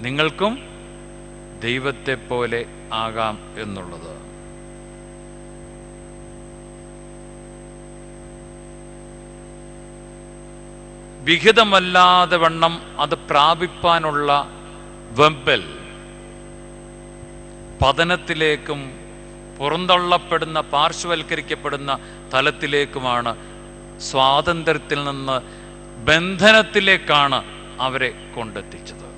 നിങ്ങൾക്കും ദൈവത്തെ പോലെ ആകാം എന്നുള്ളത്. വിഹിതമല്ലാതെ വണ്ണം അത് പ്രാപിപ്പാനുള്ള വെമ്പൽ പതനത്തിലേക്കും പുറന്തള്ളപ്പെടുന്ന പാർശ്വവൽക്കരിക്കപ്പെടുന്ന തലത്തിലേക്കുമാണ്, സ്വാതന്ത്ര്യത്തിൽ നിന്ന് ബന്ധനത്തിലേക്കാണ് അവരെ കൊണ്ടെത്തിച്ചത്.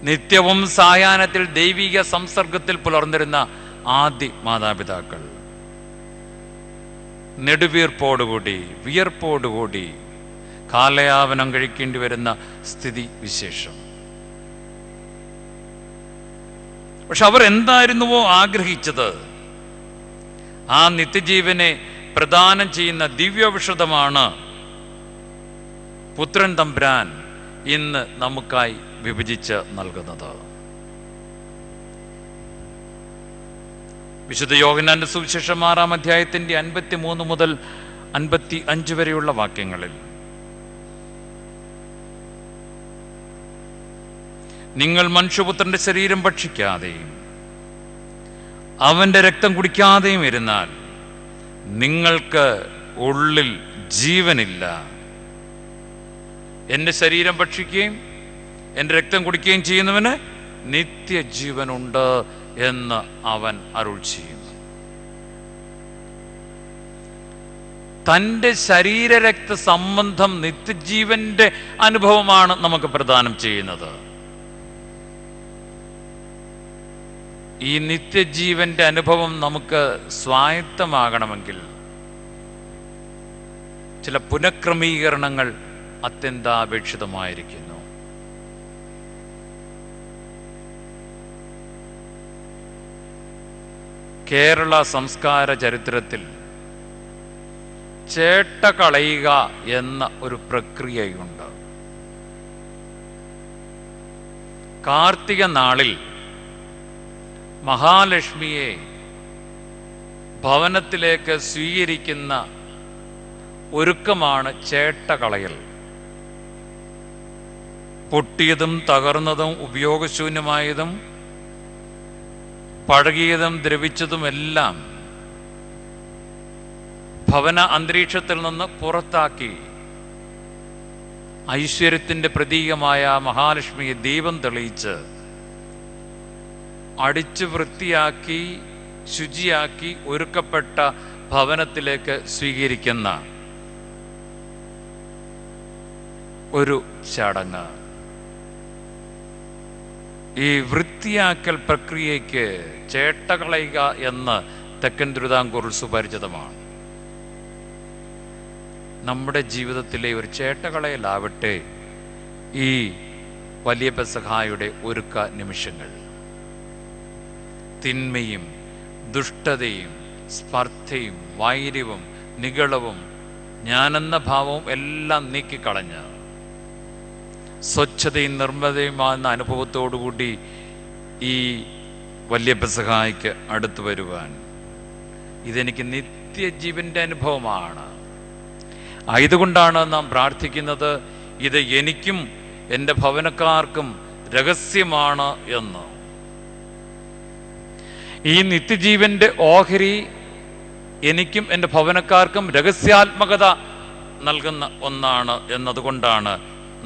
നിത്യവും സായാഹ്നത്തിൽ ദൈവിക സംസർഗത്തിൽ പുലർന്നിരുന്ന ആദ്യ മാതാപിതാക്കൾ നെടുവീർപ്പോടുകൂടി വിയർപ്പോടുകൂടി കാലയാപനം കഴിക്കേണ്ടി വരുന്ന സ്ഥിതി വിശേഷം. പക്ഷെ അവർ എന്തായിരുന്നുവോ ആഗ്രഹിച്ചത്, ആ നിത്യജീവനെ പ്രദാനം ചെയ്യുന്ന ദിവ്യവിഷതമാണ് പുത്രൻ തമ്പുരാൻ ഇന്ന് നമുക്കായി വിഭജിച്ച് നൽകുന്നത്. വിശുദ്ധ യോഹന്നാന്റെ സുവിശേഷം 6-ാം അധ്യായത്തിന്റെ 53 മുതൽ 55 വരെയുള്ള വാക്യങ്ങളിൽ, നിങ്ങൾ മനുഷ്യപുത്രന്റെ ശരീരം ഭക്ഷിക്കാതെയും അവന്റെ രക്തം കുടിക്കാതെയും ഇരുന്നാൽ നിങ്ങൾക്ക് ഉള്ളിൽ ജീവനില്ല. എൻ്റെ ശരീരം ഭക്ഷിക്കുകയും എൻ്റെ രക്തം കുടിക്കുകയും ചെയ്യുന്നവന് നിത്യജീവനുണ്ട് എന്ന് അവൻ അരുൾ ചെയ്യുന്നു. തൻ്റെ ശരീരരക്ത സംബന്ധം നിത്യജീവന്റെ അനുഭവമാണ് നമുക്ക് പ്രദാനം ചെയ്യുന്നത്. ഈ നിത്യജീവന്റെ അനുഭവം നമുക്ക് സ്വായത്തമാകണമെങ്കിൽ ചില പുനഃക്രമീകരണങ്ങൾ അത്യന്താപേക്ഷിതമായിരിക്കുന്നു. കേരള സംസ്കാര ചരിത്രത്തിൽ ചേട്ട കളയുക എന്ന ഒരു പ്രക്രിയയുണ്ട്. കാർത്തിക നാളിൽ മഹാലക്ഷ്മിയെ ഭവനത്തിലേക്ക് സ്വീകരിക്കുന്ന ഒരുക്കമാണ് ചേട്ടകളയൽ. പൊട്ടിയതും തകർന്നതും ഉപയോഗശൂന്യമായതും പഴകിയതും ദ്രവിച്ചതുമെല്ലാം ഭവന അന്തരീക്ഷത്തിൽ നിന്ന് പുറത്താക്കി ഐശ്വര്യത്തിൻ്റെ പ്രതീകമായ മഹാലക്ഷ്മിയെ ദീപം തെളിയിച്ച് അടിച്ചു വൃത്തിയാക്കി ശുചിയാക്കി ഒരുക്കപ്പെട്ട ഭവനത്തിലേക്ക് സ്വീകരിക്കുന്ന ഒരു ചടങ്ങ്. ഈ വൃത്തിയാക്കൽ പ്രക്രിയയ്ക്ക് ചേട്ടകളയുക എന്ന് തെക്കൻ തിരുവിതാംകൂറിൽ സുപരിചിതമാണ്. നമ്മുടെ ജീവിതത്തിലെ ഒരു ചേട്ടകളയലാവട്ടെ ഈ വലിയ പെസഹായുടെ ഒരുക്ക നിമിഷങ്ങൾ. തിന്മയും ദുഷ്ടതയും സ്പർദ്ധയും വൈര്യവും നിഗളവും ഞാനെന്ന ഭാവവും എല്ലാം നീക്കിക്കളഞ്ഞ് സ്വച്ഛതയും നിർമ്മലതയുമാകുന്ന അനുഭവത്തോടുകൂടി ഈ വലിയ പെസഹായ്ക്ക് അടുത്തു വരുവാൻ, ഇതെനിക്ക് നിത്യജീവന്റെ അനുഭവമാണ്. ആയതുകൊണ്ടാണ് നാം പ്രാർത്ഥിക്കുന്നത്, ഇത് എനിക്കും എൻ്റെ ഭവനക്കാർക്കും രഹസ്യമാണ് എന്ന്. ഈ നിത്യജീവന്റെ ഓഹരി എനിക്കും എൻ്റെ ഭവനക്കാർക്കും രഹസ്യാത്മകത നൽകുന്ന ഒന്നാണ് എന്നതുകൊണ്ടാണ്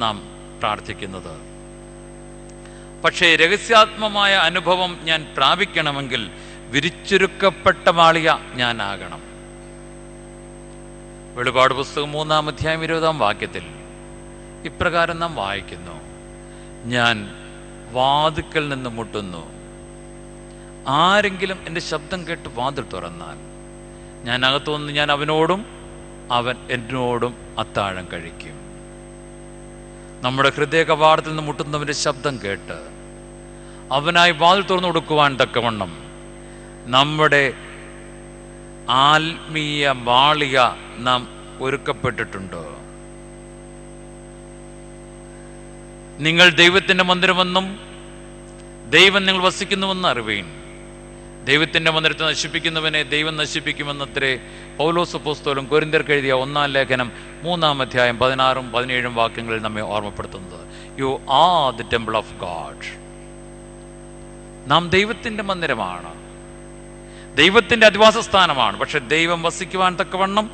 നാം പ്രാർത്ഥിക്കുന്നത്. പക്ഷേ രഹസ്യാത്മമായ അനുഭവം ഞാൻ പ്രാപിക്കണമെങ്കിൽ വിരിച്ചൊരുക്കപ്പെട്ട മാളിക ഞാനാകണം. വെളിപാട് പുസ്തകം 3-ാം അധ്യായം 20-ാം വാക്യത്തിൽ ഇപ്രകാരം നാം വായിക്കുന്നു, ഞാൻ വാതിൽക്കൽ നിന്ന് മുട്ടുന്നു, ആരെങ്കിലും എൻ്റെ ശബ്ദം കേട്ട് വാതിൽ തുറന്നാൽ ഞാൻ അകത്തു വന്ന് ഞാൻ അവനോടും അവൻ എന്നോടും അത്താഴം കഴിക്കും. നമ്മുടെ ഹൃദയ കവാടത്തിൽ നിന്ന് മുട്ടുന്നവൻ്റെ ശബ്ദം കേട്ട് അവനായി വാതിൽ തുറന്നു കൊടുക്കുവാൻ തക്കവണ്ണം നമ്മുടെ ആത്മീയ മാളിക നാം ഒരുക്കപ്പെട്ടിട്ടുണ്ടോ? നിങ്ങൾ ദൈവത്തിൻ്റെ മന്ദിരമെന്നും ദൈവം നിങ്ങൾ വസിക്കുന്നുവെന്ന് അറിവീൻ. ദൈവത്തിൻ്റെ മന്ദിരത്തെ നശിപ്പിക്കുന്നവനെ ദൈവം നശിപ്പിക്കുമെന്നത്രേ പൗലോസ് അപ്പോസ്തലൻ കൊരിന്ത്യർക്ക് എഴുതിയ 1-ാം ലേഖനം 3-ാം അധ്യായം 16-ഉം 17-ഉം വാക്യങ്ങളിൽ നമ്മെ ഓർമ്മപ്പെടുത്തുന്നത്. You are the temple of God. നാം ദൈവത്തിൻ്റെ മന്ദിരമാണ്, ദൈവത്തിൻ്റെ അധിവാസ സ്ഥാനമാണ്. പക്ഷെ ദൈവം വസിക്കുവാൻ തക്കവണ്ണം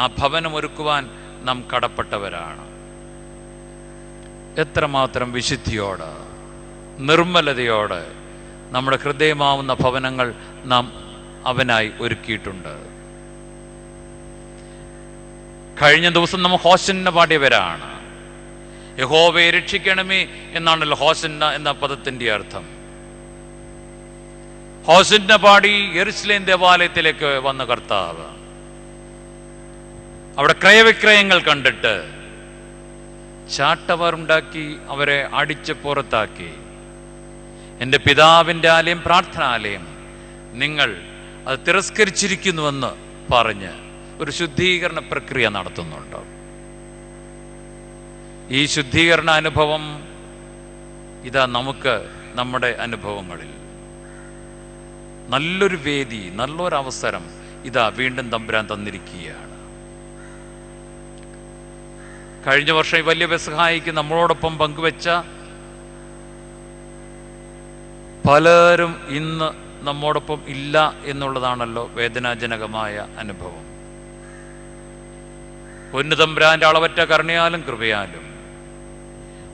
ആ ഭവനം ഒരുക്കുവാൻ നാം കടപ്പെട്ടവരാണ്. എത്രമാത്രം വിശുദ്ധിയോട് നിർമ്മലതയോടെ നമ്മുടെ ഹൃദയമാവുന്ന ഭവനങ്ങൾ നാം അവനായി ഒരുക്കിയിട്ടുണ്ട്. കഴിഞ്ഞ ദിവസം നമ്മൾ ഹോസന്ന പാടിയവരാണ്. യഹോവയെ രക്ഷിക്കണമേ എന്നാണല്ലോ ഹോസന്ന എന്ന പദത്തിന്റെ അർത്ഥം. ഹോസന്ന പാടി യെരുശലേം ദേവാലയത്തിലേക്ക് വന്ന കർത്താവ് അവിടെ ക്രയവിക്രയങ്ങൾ കണ്ടിട്ട് ചാട്ടവാറുണ്ടാക്കി അവരെ അടിച്ച് പുറത്താക്കി. എൻ്റെ പിതാവിൻ്റെ ആലയം പ്രാർത്ഥനാലയം, നിങ്ങൾ അത് തിരസ്കരിച്ചിരിക്കുന്നുവെന്ന് പറഞ്ഞ് ഒരു ശുദ്ധീകരണ പ്രക്രിയ നടത്തുന്നുണ്ട്. ഈ ശുദ്ധീകരണ അനുഭവം ഇതാ നമുക്ക് നമ്മുടെ അനുഭവങ്ങളിൽ നല്ലൊരു വേദി, നല്ലൊരവസരം ഇതാ വീണ്ടും തമ്പുരാൻ തന്നിരിക്കുകയാണ്. കഴിഞ്ഞ വർഷം ഈ വലിയ പെസഹായിക്ക് നമ്മളോടൊപ്പം പങ്കുവെച്ച പലരും ഇന്ന് നമ്മോടൊപ്പം ഇല്ല എന്നുള്ളതാണല്ലോ വേദനാജനകമായ അനുഭവം. പൊന്നുതമ്പുരാന്റെ അളവറ്റ കരുണയാലും കൃപയാലും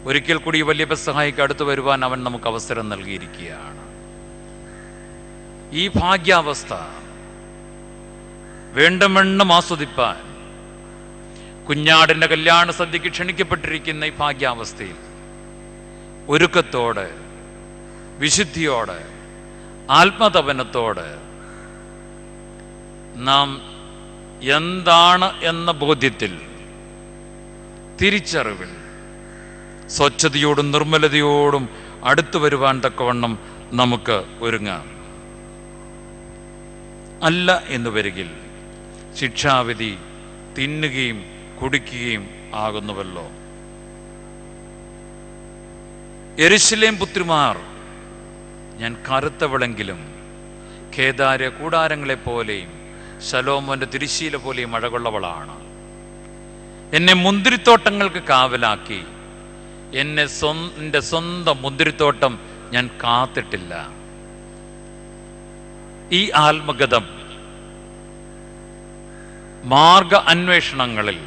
ഒരിക്കൽ കൂടി ഈ വലിയ പെസഹായിക്ക് അടുത്തു വരുവാൻ അവൻ നമുക്ക് അവസരം നൽകിയിരിക്കുകയാണ്. ഈ ഭാഗ്യാവസ്ഥ വേണ്ടമെണ്ണം ആസ്വദിപ്പാൻ കുഞ്ഞാടിന്റെ കല്യാണ സദ്യക്ക് ക്ഷണിക്കപ്പെട്ടിരിക്കുന്ന ഈ ഭാഗ്യാവസ്ഥയിൽ ഒരുക്കത്തോടെ, വിശുദ്ധിയോടെ, ആത്മതപനത്തോടെ നാം എന്താണ് എന്ന ബോധ്യത്തിൽ, തിരിച്ചറിവിൽ, സ്വച്ഛതയോടും നിർമ്മലതയോടും അടുത്തു വരുവാൻ തക്കവണ്ണം നമുക്ക് ഒരുങ്ങാം. അല്ല എന്ന് വരികിൽ ശിക്ഷാവിധി തിന്നുകയും കുടിക്കുകയും ആകുന്നുവല്ലോ. യെരുശലേം പുത്രിമാർ, ഞാൻ കറുത്തവളെങ്കിലും ഖേദാര്യ കൂടാരങ്ങളെ പോലെയും ശലോമോന്റെ തിരിശീല പോലെയും അഴകുള്ളവളാണ്. എന്നെ മുന്തിരിത്തോട്ടങ്ങൾക്ക് കാവലാക്കി. എൻ്റെ സ്വന്തം മുന്തിരിത്തോട്ടം ഞാൻ കാത്തിട്ടില്ല. ഈ ആത്മഗതം മാർഗ അന്വേഷണങ്ങളിൽ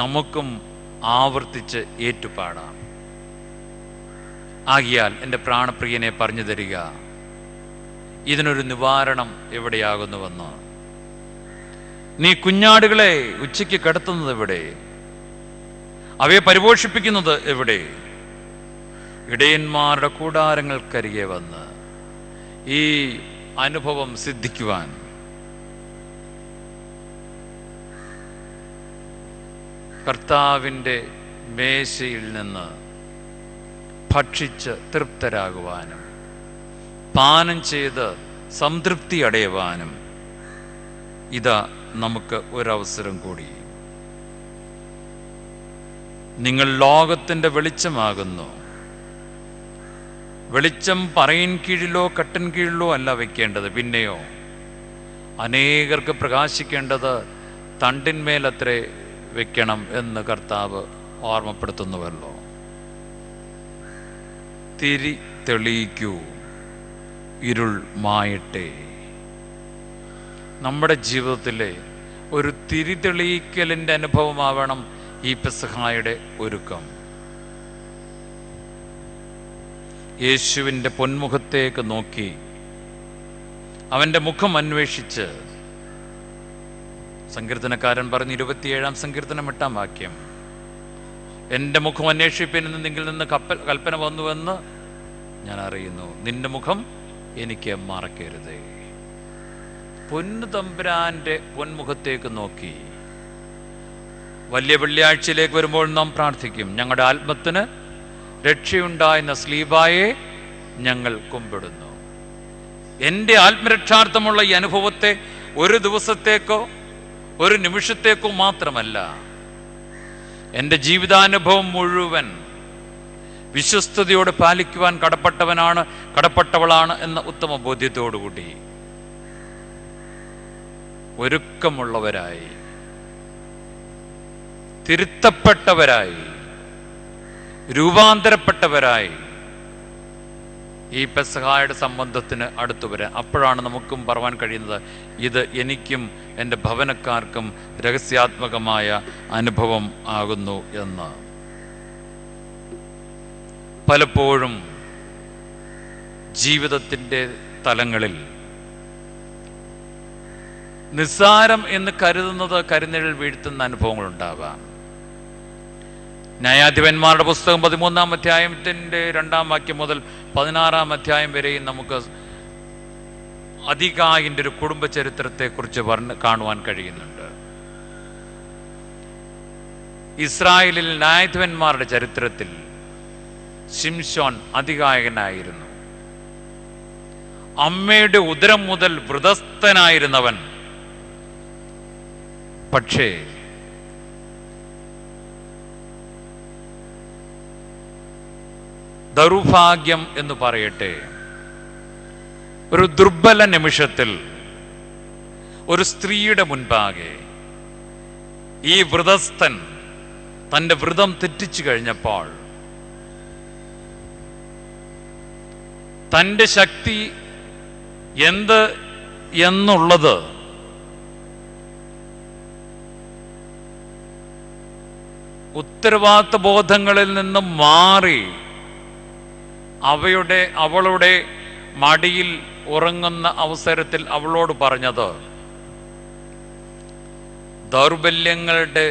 നമുക്കും ആവർത്തിച്ച് ഏറ്റുപാടാം. ആകിയാൽ എൻ്റെ പ്രാണപ്രിയനെ പറഞ്ഞു തരിക, ഇതിനൊരു നിവാരണം എവിടെയാകുന്നുവെന്ന്. നീ കുഞ്ഞാടുകളെ ഉച്ചയ്ക്ക് കിടത്തുന്നത് എവിടെ? അവയെ പരിപോഷിപ്പിക്കുന്നത് എവിടെ? ഇടയന്മാരുടെ കൂടാരങ്ങൾക്കരികെ വന്ന് ഈ അനുഭവം സിദ്ധിക്കുവാൻ കർത്താവിൻ്റെ മേശയിൽ നിന്ന് ഭക്ഷിച്ച് തൃപ്തരാകുവാനും പാനം ചെയ്ത് സംതൃപ്തി അടയുവാനും ഇതാ നമുക്ക് ഒരവസരം കൂടി. നിങ്ങൾ ലോകത്തിൻ്റെ വെളിച്ചമാകുന്നു. വെളിച്ചം പറയിൻ കീഴിലോ കട്ടൻ കീഴിലോ അല്ല വെക്കേണ്ടത്, പിന്നെയോ അനേകർക്ക് പ്രകാശിക്കേണ്ടത് തണ്ടിന്മേലത്രേ വെക്കണം എന്ന് കർത്താവ് ഓർമ്മപ്പെടുത്തുന്നുവല്ലോ. തിരി തെളിയിക്കൂ, ഇരുൾ മായട്ടെ. നമ്മുടെ ജീവിതത്തിലെ ഒരു തിരി തെളിയിക്കലിൻ്റെ അനുഭവമാവണം ഈ പെസഹായുടെ ഒരുക്കം. യേശുവിൻ്റെ പൊന്മുഖത്തേക്ക് നോക്കി അവൻ്റെ മുഖം അന്വേഷിച്ച് സങ്കീർത്തനക്കാരൻ പറഞ്ഞ് 27-ാം സങ്കീർത്തനം 8-ാം വാക്യം, എൻ്റെ മുഖം അന്വേഷിപ്പിനെന്ന് നിങ്ങളിൽ നിന്ന് കൽപ്പന വന്നുവെന്ന് ഞാൻ അറിയുന്നു, നിന്റെ മുഖം എനിക്ക് മറക്കരുതേ. പൊന്നു തമ്പുരാൻ്റെ പൊന്മുഖത്തേക്ക് നോക്കി വലിയ വെള്ളിയാഴ്ചയിലേക്ക് വരുമ്പോൾ നാം പ്രാർത്ഥിക്കും, ഞങ്ങളുടെ ആത്മത്തിന് രക്ഷയുണ്ടായെന്ന സ്ലീബായെ ഞങ്ങൾ കുമ്പിടുന്നു. എൻ്റെ ആത്മരക്ഷാർത്ഥമുള്ള ഈ അനുഭവത്തെ ഒരു ദിവസത്തേക്കോ ഒരു നിമിഷത്തേക്കോ മാത്രമല്ല, എൻ്റെ ജീവിതാനുഭവം മുഴുവൻ വിശ്വസ്തയോടെ പാലിക്കുവാൻ കടപ്പെട്ടവളാണ് എന്ന ഉത്തമ ബോധ്യത്തോടുകൂടി ഒരുക്കമുള്ളവരായി, തിരുത്തപ്പെട്ടവരായി, രൂപാന്തരപ്പെട്ടവരായി ഈ പെസഹായുടെ സംബന്ധത്തിന് അടുത്തു വരാൻ. അപ്പോഴാണ് നമുക്കും പറവാൻ കഴിയുന്നത്, ഇത് എനിക്കും എൻ്റെ ഭവനക്കാർക്കും രഹസ്യാത്മകമായ അനുഭവം ആകുന്നു എന്ന്. പലപ്പോഴും ജീവിതത്തിൻ്റെ തലങ്ങളിൽ നിസ്സാരം എന്ന് കരുതുന്നത് കരിനിഴൽ വീഴ്ത്തുന്ന അനുഭവങ്ങളുണ്ടാകാം. ന്യായാധിപന്മാരുടെ പുസ്തകം 13-ാം അധ്യായത്തിൻ്റെ 2-ാം വാക്യം മുതൽ 16-ാം അധ്യായം വരെയും നമുക്ക് അതികായിൻ്റെ ഒരു കുടുംബ ചരിത്രത്തെക്കുറിച്ച് കാണുവാൻ കഴിയുന്നുണ്ട്. ഇസ്രായേലിൽ ന്യായാധിപന്മാരുടെ ചരിത്രത്തിൽ ശിംശോൻ അതികായകനായിരുന്നു. അമ്മയുടെ ഉദരം മുതൽ വൃതസ്ഥനായിരുന്നവൻ. പക്ഷേ ദൗർഭാഗ്യം എന്ന് പറയട്ടെ, ഒരു ദുർബല നിമിഷത്തിൽ ഒരു സ്ത്രീയുടെ മുൻപാകെ ഈ വൃതസ്ഥൻ തൻ്റെ വ്രതം തെറ്റിച്ചു കഴിഞ്ഞപ്പോൾ തൻ്റെ ശക്തി എന്ത് എന്നുള്ളത് ഉത്തരവാദിത്ത ബോധങ്ങളിൽ നിന്ന് മാറി അവളുടെ മടിയിൽ ഉറങ്ങുന്ന അവസരത്തിൽ അവളോട് പറഞ്ഞത് ദൗർബല്യങ്ങളുടെ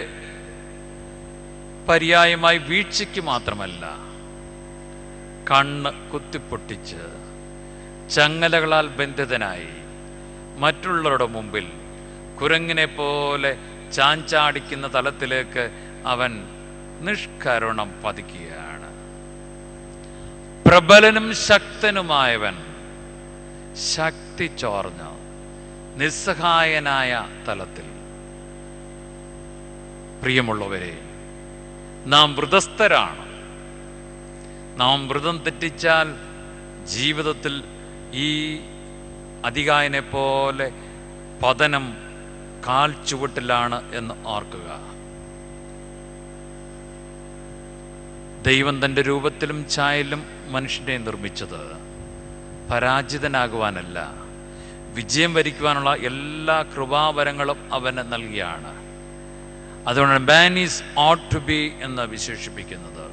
പര്യായമായി വീഴ്ചയ്ക്ക് മാത്രമല്ല, കണ്ണ് കുത്തിപ്പൊട്ടിച്ച് ചങ്ങലകളാൽ ബന്ധിതനായി മറ്റുള്ളവരുടെ മുമ്പിൽ കുരങ്ങിനെ പോലെ ചാഞ്ചാടിക്കുന്ന തലത്തിലേക്ക് അവൻ നിഷ്കരുണം പതിക്കുകയാണ്. പ്രബലനും ശക്തനുമായവൻ ശക്തി ചോർഞ്ഞ നിസ്സഹായനായ തലത്തിൽ. പ്രിയമുള്ളവരെ, നാം വ്രതസ്ഥരാണ്. നാം വ്രതം തെറ്റിച്ചാൽ ജീവിതത്തിൽ ഈ അതികായനെ പോലെ പതനം കാൽ ചുവട്ടിലാണ് എന്ന് ഓർക്കുക. ദൈവം തൻ്റെ രൂപത്തിലും ഛായയിലും മനുഷ്യനെ നിർമ്മിച്ചത് പരാജിതനാകുവാനല്ല, വിജയം വരിക്കുവാനുള്ള എല്ലാ കൃപാവരങ്ങളും അവന് നൽകിയാണ്. അതുകൊണ്ടാണ് man is ought to be എന്ന് വിശേഷിപ്പിക്കുന്നത്.